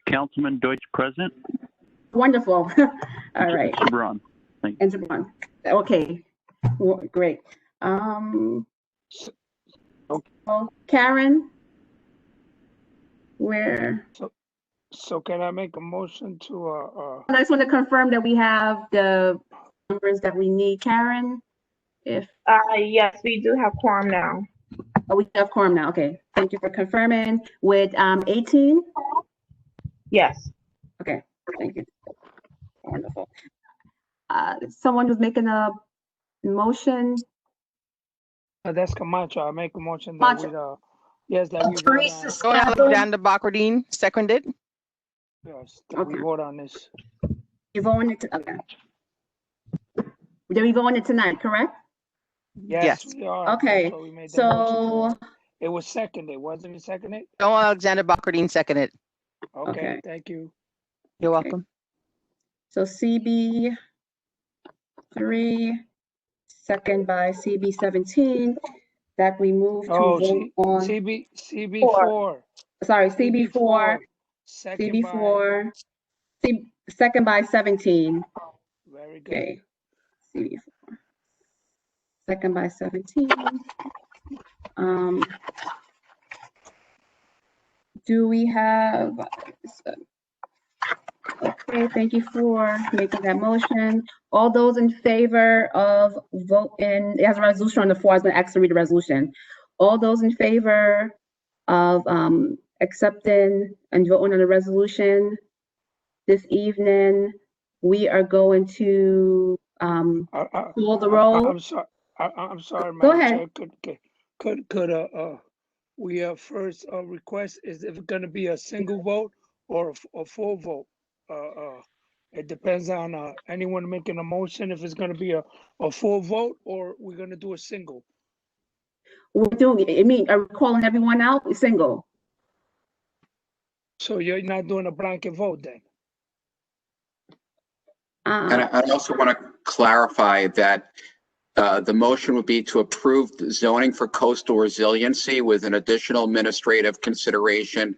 Councilman Deutsch present.
Wonderful. All right.
Gibran. Thank you.
And Gibran. Okay. Well, great. Oh, Karen, where?
So can I make a motion to
I just want to confirm that we have the numbers that we need. Karen, if
yes, we do have quorum now.
oh, we have quorum now. Okay, thank you for confirming. With 18.
Yes.
Okay, thank you. Wonderful. Someone was making a motion.
that's Camacho. I make a motion that we yes, that we vote on.
Alexander Bacardine, seconded.
Yes, that we vote on this.
You voting it? Okay. Did we vote on it tonight? Correct.
Yes, we are.
Okay.
So we made the
So
motion. It was seconded, wasn't it seconded?
No, Alexander Bacardine, seconded.
Okay, thank you.
You're welcome.
So CB 3, second by CB 17, that we move to vote on.
CB 4.
Sorry, CB 4. CB 4. Second by 17.
Very good.
Okay. CB 4. Second by 17. Do we have? Okay, thank you for making that motion. All those in favor of voting, it has a resolution on the floor. I was going to actually read the resolution. All those in favor of accepting and voting on the resolution this evening, we are going to call the roll.
I'm sorry,
Go
Madam
ahead.
Chair. Could we first request is if it's going to be a single vote or a full vote? It depends on anyone making a motion if it's going to be a full vote or we're going to do a single.
We're doing it. I mean, are we calling everyone out? Single.
So you're not doing a blanket vote then?
And I also want to clarify that the motion would be to approve the zoning for coastal resiliency with an additional administrative consideration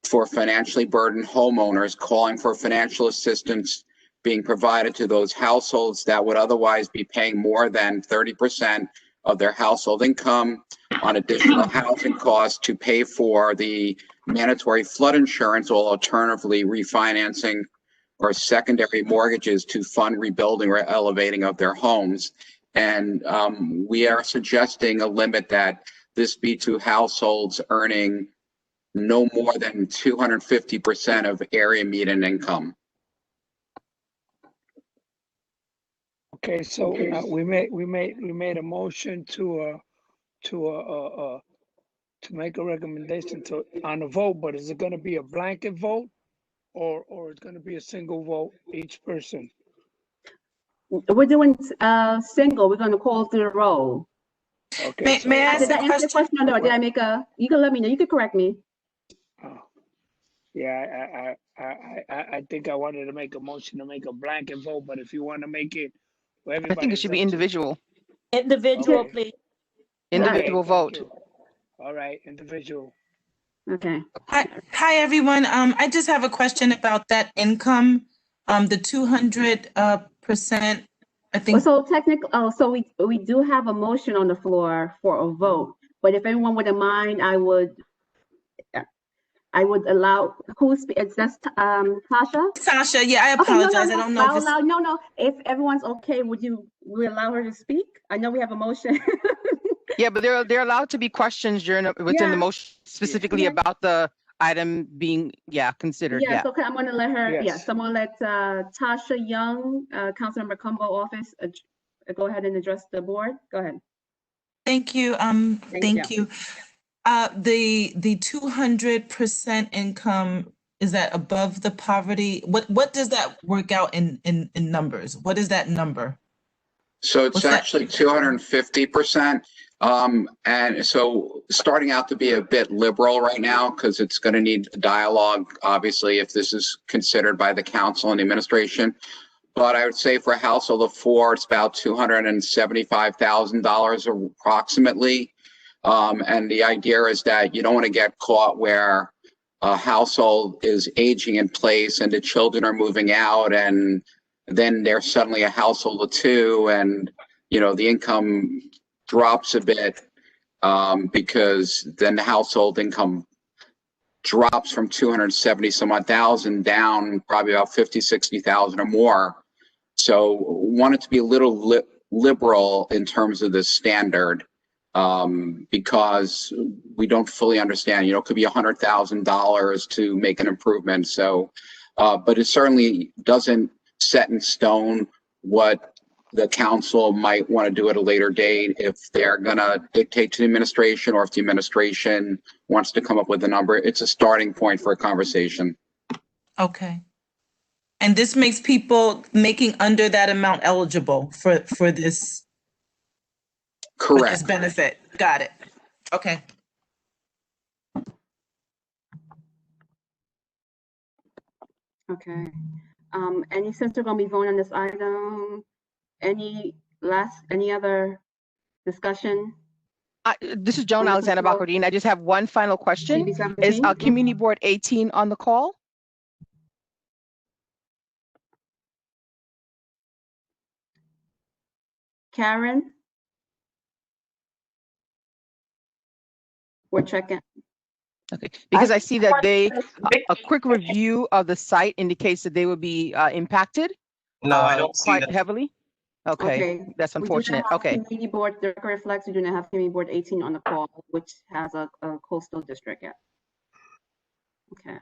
for financially burdened homeowners, calling for financial assistance being provided to those households that would otherwise be paying more than 30% of their household income on additional housing costs to pay for the mandatory flood insurance, or alternatively refinancing or secondary mortgages to fund rebuilding or elevating of their homes. And we are suggesting a limit that this be to households earning no more than 250% of area median income.
Okay, so we made a motion to make a recommendation on the vote, but is it going to be a blanket vote or it's going to be a single vote each person?
We're doing single. We're going to call through the roll.
Okay.
May I ask a question? No, did I make a? You can let me know. You can correct me.
Yeah, I think I wanted to make a motion to make a blanket vote, but if you want to make it, well,
I think it should be individual.
Individual,
Okay.
please.
Individual
Okay,
vote.
thank you. All right, individual.
Okay.
Hi, everyone. I just have a question about that income, the 200%. I think.
So technically, so we do have a motion on the floor for a vote. But if anyone wouldn't mind, I I would allow, it's that's, Tasha?
Tasha, yeah, I
Okay, no,
apologize. I don't know if it's.
No, if everyone's okay, we allow her to speak? I know we have a motion.
Yeah, but they're allowed to be questions within the motion specifically about the item being, considered,
Yes, okay, I'm gonna let her,
Yes.
I'm gonna let Tasha Young, Councilmember Cumbo office, go ahead and address the board. Go ahead.
Thank you. Thank you. The 200% income, is that above the poverty? What does that work out in numbers? What is that number?
So it's actually 250%. And so starting out to be a bit liberal right now, because it's going to need dialogue, obviously, if this is considered by the council and the administration. But I would say for a household of four, it's about $275,000 approximately. And the idea is that you don't want to get caught where a household is aging in place and the children are moving out, and then there's suddenly a household of two, and the income drops a bit because then the household income drops from 270 some odd thousand down probably about 50, 60,000 or more. So want it to be a little liberal in terms of the standard because we don't fully understand, it could be $100,000 to make an improvement. So, but it certainly doesn't set in stone what the council might want to do at a later date if they're going to dictate to the administration, or if the administration wants to come up with a number. It's a starting point for a conversation.
Okay. And this makes people making under that amount eligible for this.
Correct.
For this benefit. Got it. Okay.
Okay. Any since we're gonna be voting on this item, any other discussion?
This is Joan Alexander Bacardine. I just have one final question. Is Community Board 18 on the call?
Karen? We're checking.
Okay, because I see that a quick review of the site indicates that they will be impacted.
No, I don't see
quite
that.
heavily. Okay, that's unfortunate. Okay.
Community Board, the record reflects we do not have Community Board 18 on the call, which has a coastal district yet. Okay.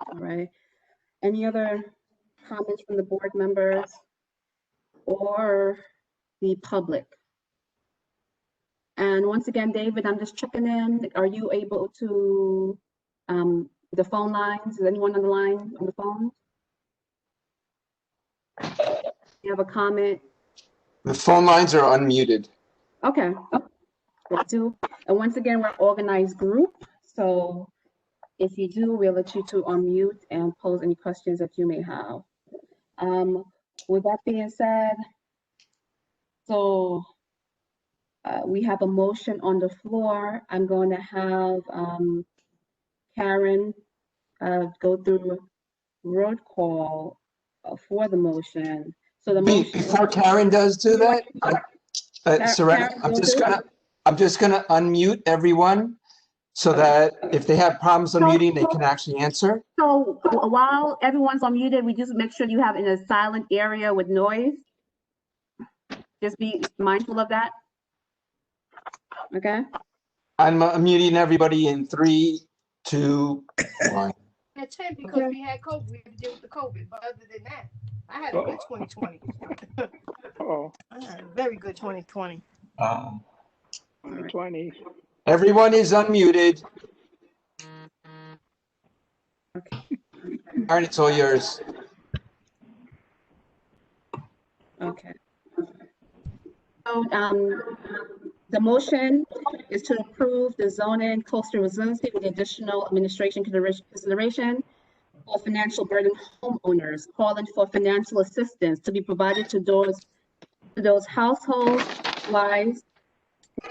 All right. Any other comments from the board members or the public? And once again, David, I'm just checking in. Are you able to, the phone lines, is anyone on the line on the phone? You have a comment?
The phone lines are unmuted.
Okay. And once again, we're an organized group. So if you do, we'll let you to unmute and pose any questions that you may have. With that being said, so we have a motion on the floor. I'm going to have Karen go through roll call for the motion. So the motion.
Before Karen does do that, Serena, I'm just gonna unmute everyone so that if they have problems unmuting, they can actually answer.
So while everyone's unmuted, we just make sure you have in a silent area with noise. Just be mindful of that. Okay.
I'm unmuting everybody in 3, 2, 1.
That's it because we had COVID. We had to deal with the COVID. But other than that, I had a good 2020. I had a very good 2020.
2020.
Everyone is unmuted.
Okay.
Aaron, it's all yours.
Okay. So the motion is to approve the zoning coastal resiliency with additional administration consideration for financial burden homeowners, calling for financial assistance to be provided to those households wives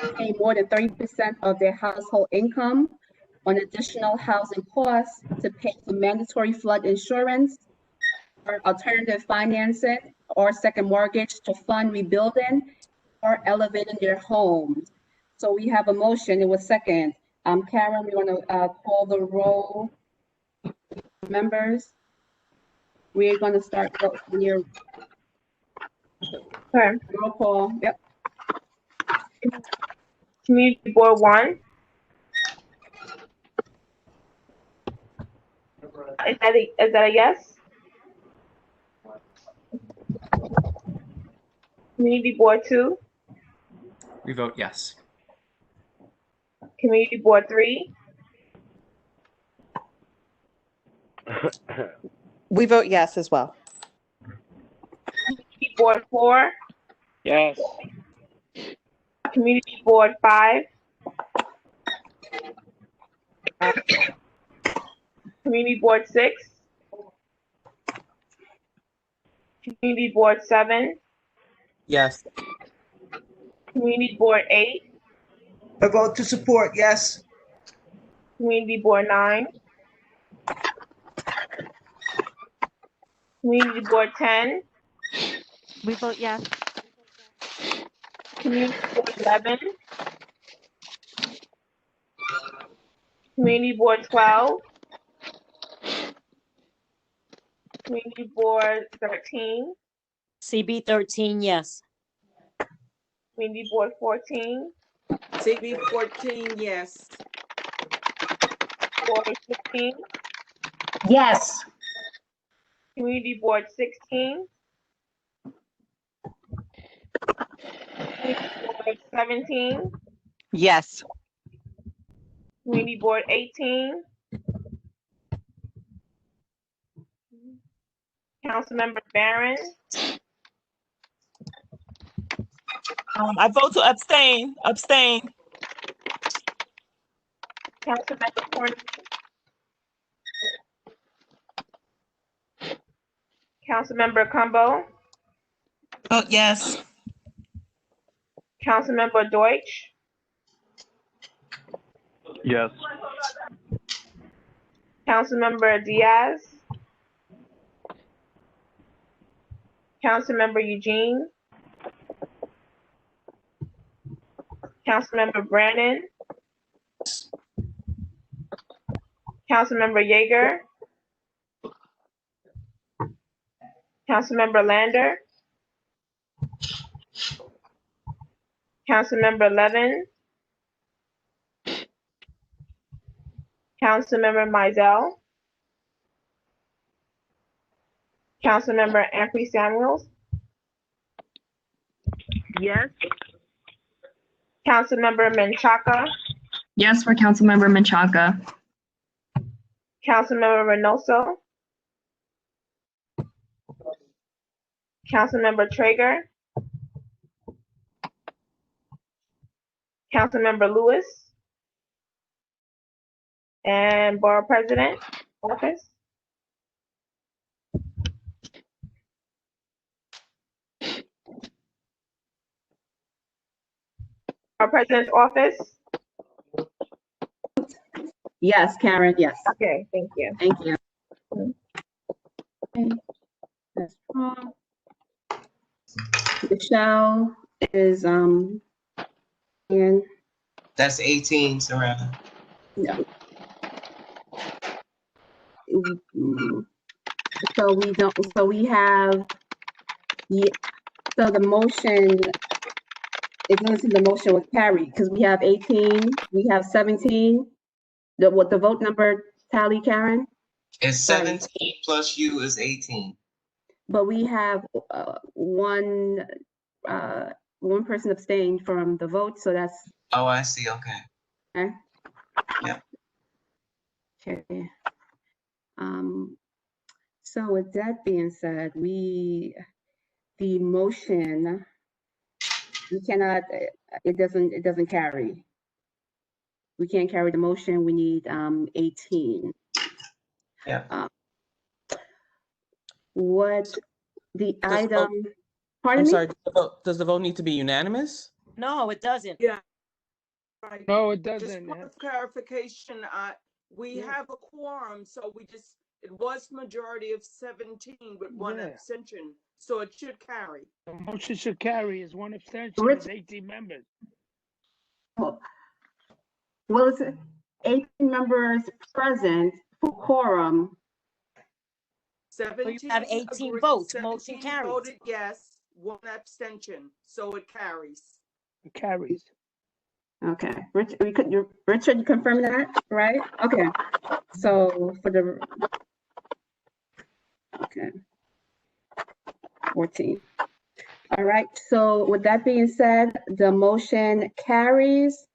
who pay more than 30% of their household income on additional housing costs to pay for mandatory flood insurance or alternative financing or second mortgage to fund rebuilding or elevating their homes. So we have a motion, it was second. Karen, we want to call the roll. Members, we're going to start when you're.
Okay.
Roll call. Yep.
Community Board 1. Is that a yes? Community Board 2.
We vote yes.
Community Board 3.
We vote yes as well.
Community Board 4.
Yes.
Community Board 5. Community Board 6. Community Board 7.
Yes.
Community Board 8.
I vote to support, yes.
Community Board 9. Community Board 10.
We vote yes.
Community Board 11. Community Board 12. Community Board 13.
CB 13, yes.
Community Board 14.
CB 14, yes.
Board 15.
Yes.
Community Board 16. Community Board 17.
Yes.
Community Board 18. Councilmember Barron.
I vote to abstain. Abstain.
Councilmember Cornelius. Councilmember Cumbo.
Vote yes.
Councilmember Deutsch.
Yes.
Councilmember Diaz. Councilmember Eugene. Councilmember Brannon. Councilmember Yeager. Councilmember Lander. Councilmember Levin. Councilmember Mizell. Councilmember Anthony Samuels.
Yes.
Councilmember Menchaca.
Yes, for Councilmember Menchaca.
Councilmember Reynoso. Councilmember Traeger. Councilmember Lewis. And Borough President Office. Borough President's Office.
Yes, Karen, yes.
Okay, thank you.
Thank you. Okay. That's wrong. Michelle is in.
That's 18, Sarah.
No. So we don't. So we have. Yeah. So the motion. It looks like the motion was carried because we have 18. We have 17. What the vote number tally, Karen?
It's 17 plus you is 18.
But we have one person abstained from the vote, so that's.
Oh, I see. Okay.
Okay.
Yeah.
Okay. So with that being said, the motion, we cannot. It doesn't carry. We can't carry the motion. We need 18.
Yeah.
What the item? Pardon
I'm
me?
sorry. Does the vote need to be unanimous?
No, it doesn't.
Yeah. Right.
No, it
Just
doesn't.
for clarification, we have a quorum, so it was majority of 17 with one
Yeah.
abstention, so it should carry.
The motion should carry is one abstention,
Rich-
is 18 members.
Well, 18 members present for quorum.
17
you have 18
agree-
votes.
17
Motion carries.
voted yes, 1 abstention, so it carries.
It carries.
Okay, Richard, you confirm that, right? Okay, so for the, okay, 14. All right, so with that being said, the motion carries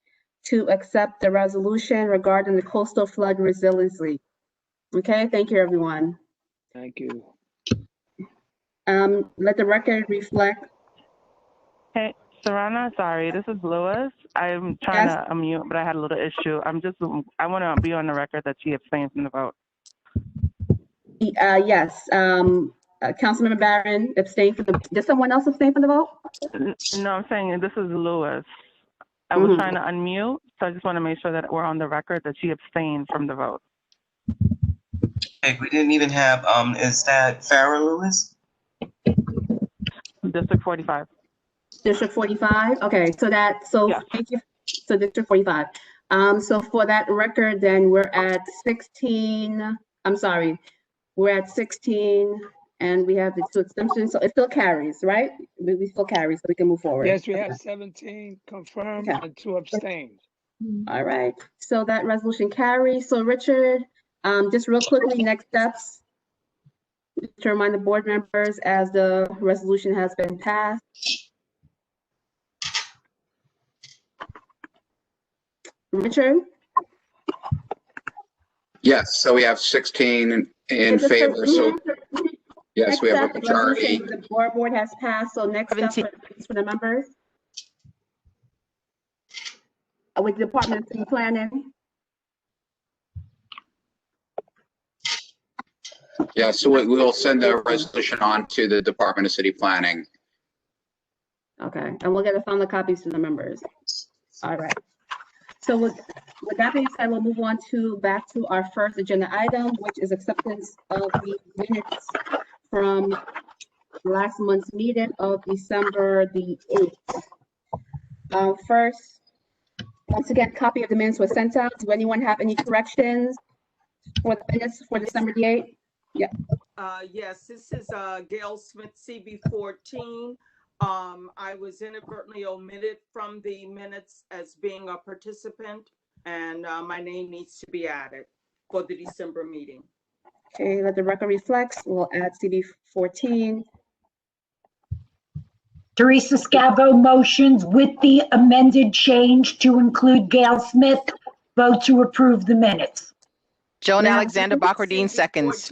to accept the resolution regarding the coastal flood resiliency. Okay, thank you, everyone.
Thank you.
Let the record reflect.
Hey, Serrana, sorry, this is Lewis. I'm trying to unmute, but I had a little issue. I want to be on the record that she abstained from the vote.
Yes, Councilmember Barron abstained from the, did someone else abstain from the vote?
No, I'm saying this is Lewis. I was trying to unmute, so I just want to make sure that we're on the record that she abstained from the vote.
Hey, we didn't even have, is that Farrah Lewis?
District 45.
District 45, okay, so thank you, so District 45. So for that record, then we're at 16, I'm sorry, we're at 16 and we have the 2 extensions, so it still carries, right? We still carry, so we can move forward.
Yes, we have 17 confirmed and 2 abstained.
All right, so that resolution carries. So Richard, just real quickly, next steps. To remind the board members as the resolution has been passed. Richard?
Yes, so we have 16 in favor, so yes, we have a majority.
The Borough Board has passed, so next step for the members. With the Department of City Planning.
Yeah, so we will send a resolution on to the Department of City Planning.
Okay, and we'll get the final copies to the members. All right. So with that being said, we'll move on back to our first agenda item, which is acceptance of the minutes from last month's meeting of December the 8th. First, once again, copy of the minutes was sent out. Do anyone have any corrections for the minutes for December the 8th? Yeah.
Yes, this is Gail Smith, CB 14. I was inadvertently omitted from the minutes as being a participant, and my name needs to be added for the December meeting.
Okay, let the record reflect. We'll add CB 14.
Teresa Scavo motions with the amended change to include Gail Smith. Vote to approve the minutes.
Joan Alexander Bachardine seconds.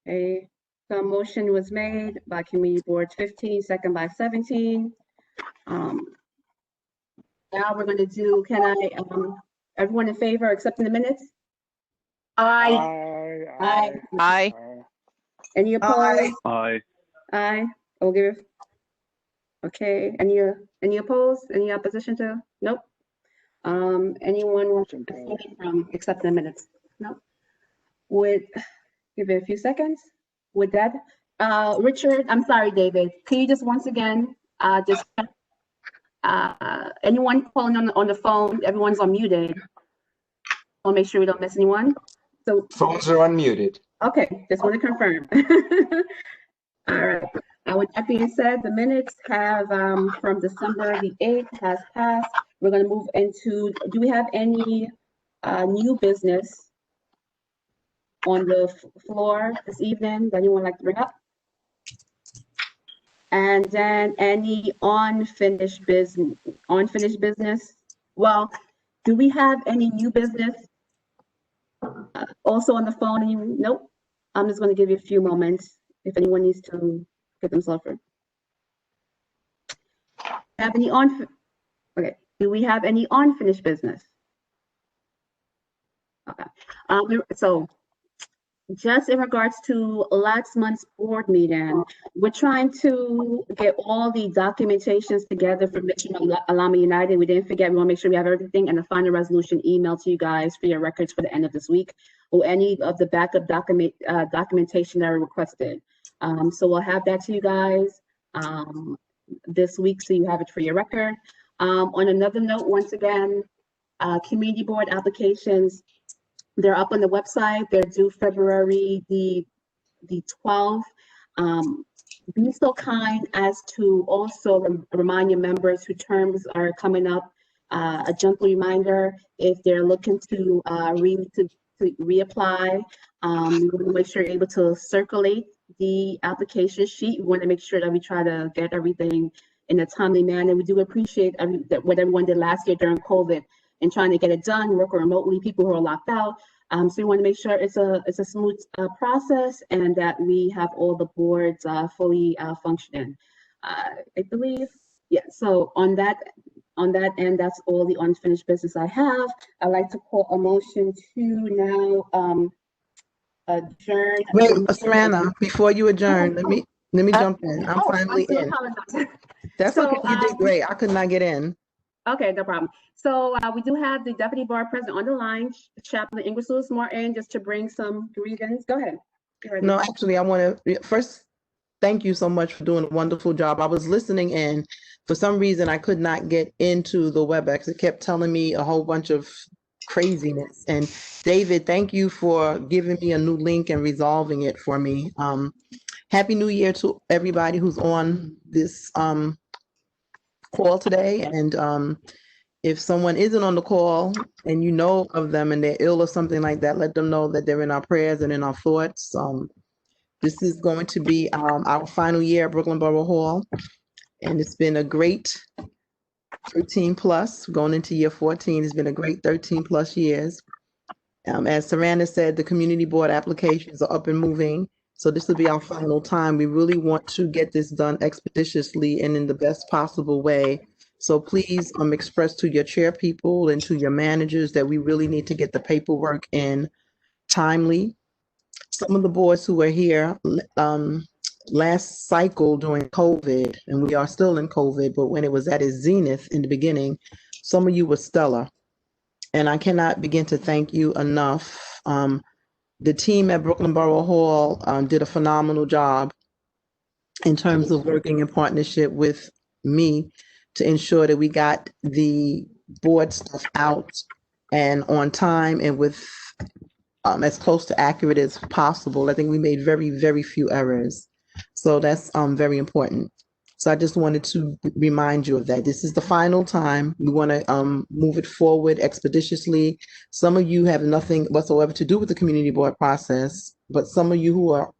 Okay, so motion was made by Committee Board 15, second by 17. Now we're going to do, everyone in favor of accepting the minutes?
Aye.
Aye.
Any opposed?
Aye.
Aye. I'll give. Okay, any opposed? Any opposition to? Nope. Anyone want to from accepting the minutes? Nope. Give it a few seconds. With that, Richard, I'm sorry, David. Can you just once again, anyone calling on the phone, everyone's unmuted. I'll make sure we don't miss anyone. So
phones are unmuted.
Okay, just want to confirm. All right. With that being said, the minutes have from December the 8th has passed. We're going to move into, do we have any new business on the floor this evening that anyone would like to bring up? And then any unfinished business. Well, do we have any new business also on the phone? Nope. I'm just going to give you a few moments if anyone needs to get themselves in. Have any okay. Do we have any unfinished business? Okay. So just in regards to last month's board meeting, we're trying to get all the documentations together for Mission Alama United. We didn't forget, we want to make sure we have everything and the final resolution emailed to you guys for your records for the end of this week, or any of the backup documentation that are requested. So we'll have that to you guys this week, so you have it for your record. On another note, once again, community board applications. They're up on the website. They're due February the 12th. Be so kind as to also remind your members whose terms are coming up, a gentle reminder if they're looking to reapply. We want to make sure you're able to circulate the application sheet. We want to make sure that we try to get everything in a timely manner. We do appreciate what everyone did last year during COVID and trying to get it done, working remotely, people who are locked out. So we want to make sure it's a smooth process and that we have all the boards fully functioning. I believe, yeah. So on that end, that's all the unfinished business I have. I'd like to call a motion to now adjourn.
Wait, Savannah, before you adjourn, let me jump in. I'm finally in. That's
So,
okay. You did great. I could not get in.
Okay, no problem. So we do have the Deputy Bar President on the line, Chaplain Ingrid Lewis Martin, just to bring some grievance. Go ahead.
No, actually, I want to first thank you so much for doing a wonderful job. I was listening in. For some reason, I could not get into the WebEx. It kept telling me a whole bunch of craziness. And David, thank you for giving me a new link and resolving it for me. Happy New Year to everybody who's on this call today. And if someone isn't on the call and you know of them and they're ill or something like that, let them know that they're in our prayers and in our thoughts. This is going to be our final year at Brooklyn Borough Hall. And it's been a great 13 plus, going into year 14. It's been a great 13 plus years. As Saranda said, the community board applications are up and moving. So this will be our final time. We really want to get this done expeditiously and in the best possible way. So please express to your chair people and to your managers that we really need to get the paperwork in timely. Some of the boards who were here last cycle during COVID, and we are still in COVID, but when it was at its zenith in the beginning, some of you were stellar. And I cannot begin to thank you enough. The team at Brooklyn Borough Hall did a phenomenal job in terms of working in partnership with me to ensure that we got the board stuff out and on time and with as close to accurate as possible. I think we made very, very few errors. So that's very important. So I just wanted to remind you of that. This is the final time. We want to move it forward expeditiously. Some of you have nothing whatsoever to do with the community board process, but some of you who are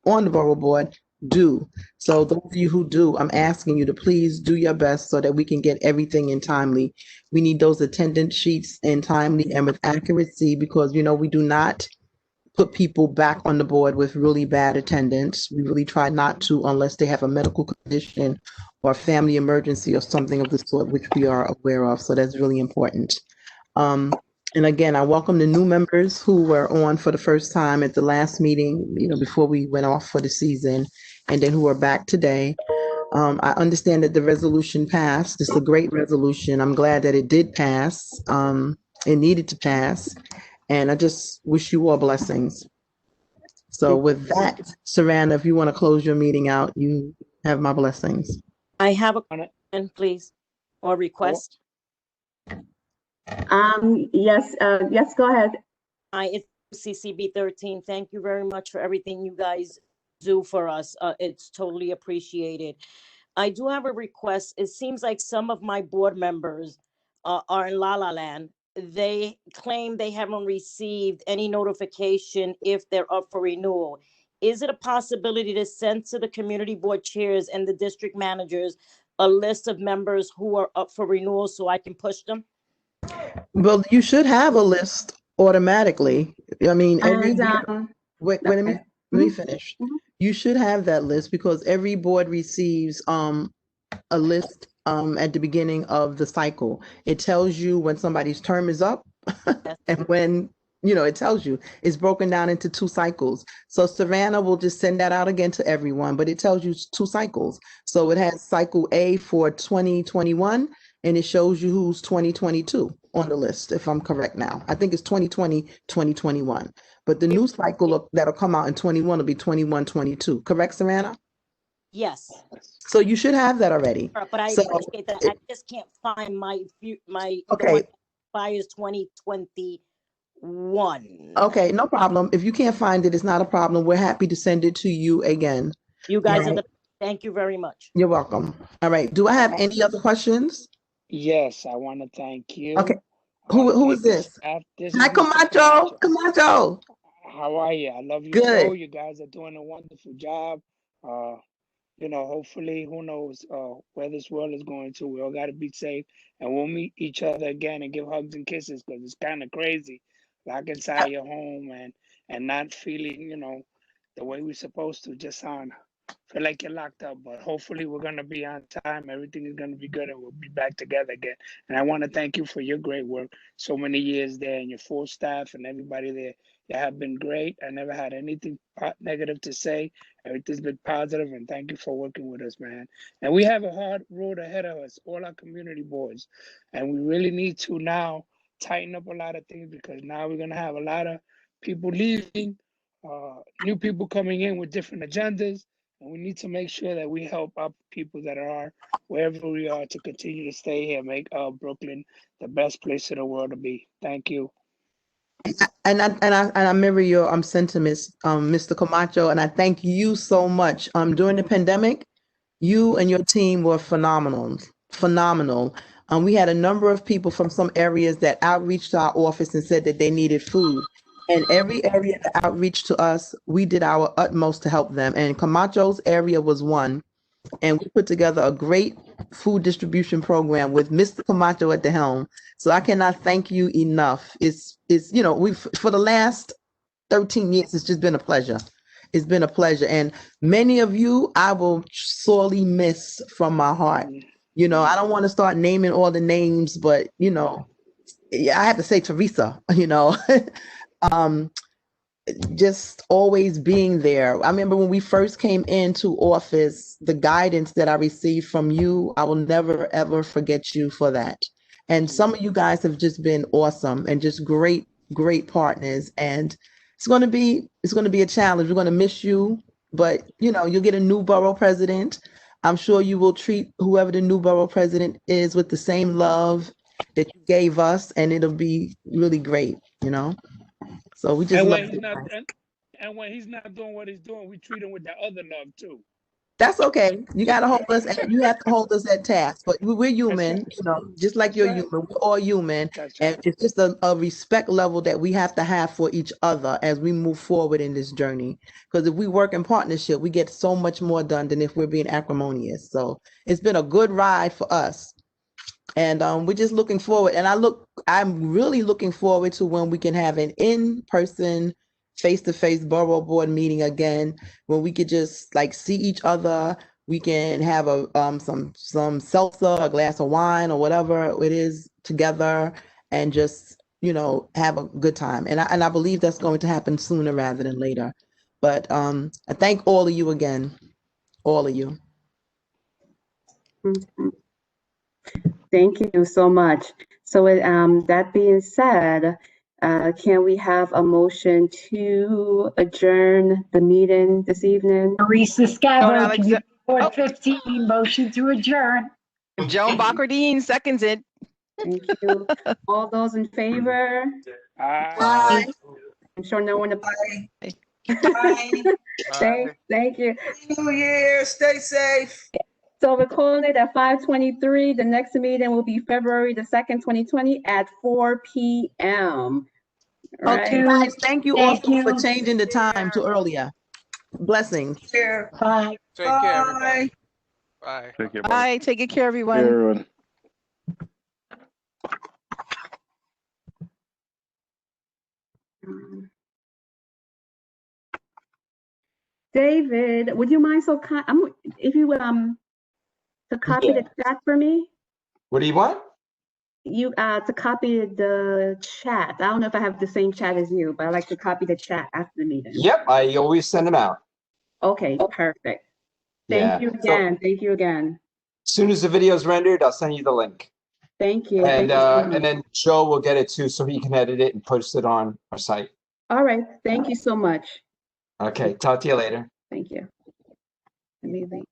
on the borough board do. So those of you who do, I'm asking you to please do your best so that we can get everything in timely. We need those attendance sheets in timely and with accuracy because, you know, we do not put people back on the board with really bad attendance. We really try not to unless they have a medical condition or family emergency or something of the sort, which we are aware of. So that's really important. And again, I welcome the new members who were on for the first time at the last meeting, you know, before we went off for the season, and then who are back today. I understand that the resolution passed. It's a great resolution. I'm glad that it did pass. It needed to pass. And I just wish you all blessings. So with that, Saranda, if you want to close your meeting out, you have my blessings.
I have a question, please, or request.
Yes, go ahead.
It's CCB 13. Thank you very much for everything you guys do for us. It's totally appreciated. I do have a request. It seems like some of my board members are in La La Land. They claim they haven't received any notification if they're up for renewal. Is it a possibility to send to the community board chairs and the district managers a list of members who are up for renewal so I can push them?
Well, you should have a list automatically. I mean, every wait a minute, let me finish. You should have that list because every board receives a list at the beginning of the cycle. It tells you when somebody's term is up and when, you know, it tells you it's broken down into 2 cycles. So Savannah will just send that out again to everyone, but it tells you 2 cycles. So it has cycle A for 2021 and it shows you who's 2022 on the list, if I'm correct now. I think it's 2020, 2021. But the new cycle that'll come out in 21 will be 21, 22. Correct, Savannah?
Yes.
So you should have that already.
But I appreciate that. I just can't find my
okay.
expires 2021.
Okay, no problem. If you can't find it, it's not a problem. We're happy to send it to you again.
You guys
All
are
right.
thank you very much.
You're welcome. All right. Do I have any other questions?
Yes, I want to thank you.
Okay.
I wanna
Who is
thank the
this?
staff. This
Hi,
is Mr.
Camacho. Camacho.
How are you? I love your
Good.
show. You guys are doing a wonderful job. You know, hopefully, who knows where this world is going to. We all got to be safe, and we'll meet each other again and give hugs and kisses, because it's kind of crazy, lock inside your home and not feeling, you know, the way we're supposed to. Just feel like you're locked up. But hopefully, we're gonna be on time. Everything is gonna be good, and we'll be back together again. And I want to thank you for your great work. So many years there, and your full staff and everybody there. You have been great. I never had anything negative to say. Everything's been positive, and thank you for working with us, man. And we have a hard road ahead of us, all our community boards. And we really need to now tighten up a lot of things, because now we're going to have a lot of people leaving, new people coming in with different agendas. And we need to make sure that we help our people that are wherever we are to continue to stay here, make Brooklyn the best place in the world to be. Thank you.
And I mirror your sentiments, Mr. Camacho, and I thank you so much. During the pandemic, you and your team were phenomenal. We had a number of people from some areas that outreached to our office and said that they needed food. And every area that outreached to us, we did our utmost to help them. And Camacho's area was one. And we put together a great food distribution program with Mr. Camacho at the helm. So I cannot thank you enough. It's you know, for the last 13 years, it's just been a pleasure. It's been a pleasure. And many of you, I will sorely miss from my heart. You know, I don't want to start naming all the names, but you know, I have to say Teresa, you know, just always being there. I remember when we first came into office, the guidance that I received from you, I will never, ever forget you for that. And some of you guys have just been awesome and just great partners. And it's going to be a challenge. We're going to miss you, but you know, you'll get a new borough president. I'm sure you will treat whoever the new borough president is with the same love that you gave us, and it'll be really great, you know? So we just
And
love
when he's
you
not
guys.
and when he's not doing what he's doing, we treat him with that other love too.
That's okay. You got to hold us, and you have to hold us at task. But we're human,
right.
you know, just like you're human. We're all human,
That's
and
right.
it's just a respect level that we have to have for each other as we move forward in this journey. Because if we work in partnership, we get so much more done than if we're being acrimonious. So it's been a good ride for us, and we're just looking forward. And I'm really looking forward to when we can have an in-person, face-to-face borough board meeting again, when we could just like see each other. We can have some seltzer, a glass of wine, or whatever it is together, and just, you know, have a good time. And I believe that's going to happen sooner rather than later. But I thank all of you again, all of you.
Thank you so much. So that being said, can we have a motion to adjourn the meeting this evening?
Teresa Scavo, Community Board 15, motion to adjourn.
Joan Bacardine seconds it.
Thank you. All those in favor?
Aye.
I'm sure no one.
Bye.
Thank you.
New Year, stay safe.
So we're calling it at 5:23. The next meeting will be February the 2nd, 2020 at 4 p.m.
Okay,
Right.
guys, thank you also for changing the time to earlier. Blessings.
Bye.
Take care, everybody. Bye.
Take care.
Bye. Take good care, everyone.
David, would you mind so kind? If you would to copy the chat for me.
What do you want?
You to copy the chat. I don't know if I have the same chat as you, but I like to copy the chat after the meeting.
Yep, I always send them out.
Okay, perfect.
Yeah.
Thank you again. Thank you again.
As soon as the video is rendered, I'll send you the link.
Thank you.
And
Thank you so much.
and then Joe will get it too, so he can edit it and post it on our site.
All right. Thank you so much.
Okay, talk to you later.
Thank you. Amazing.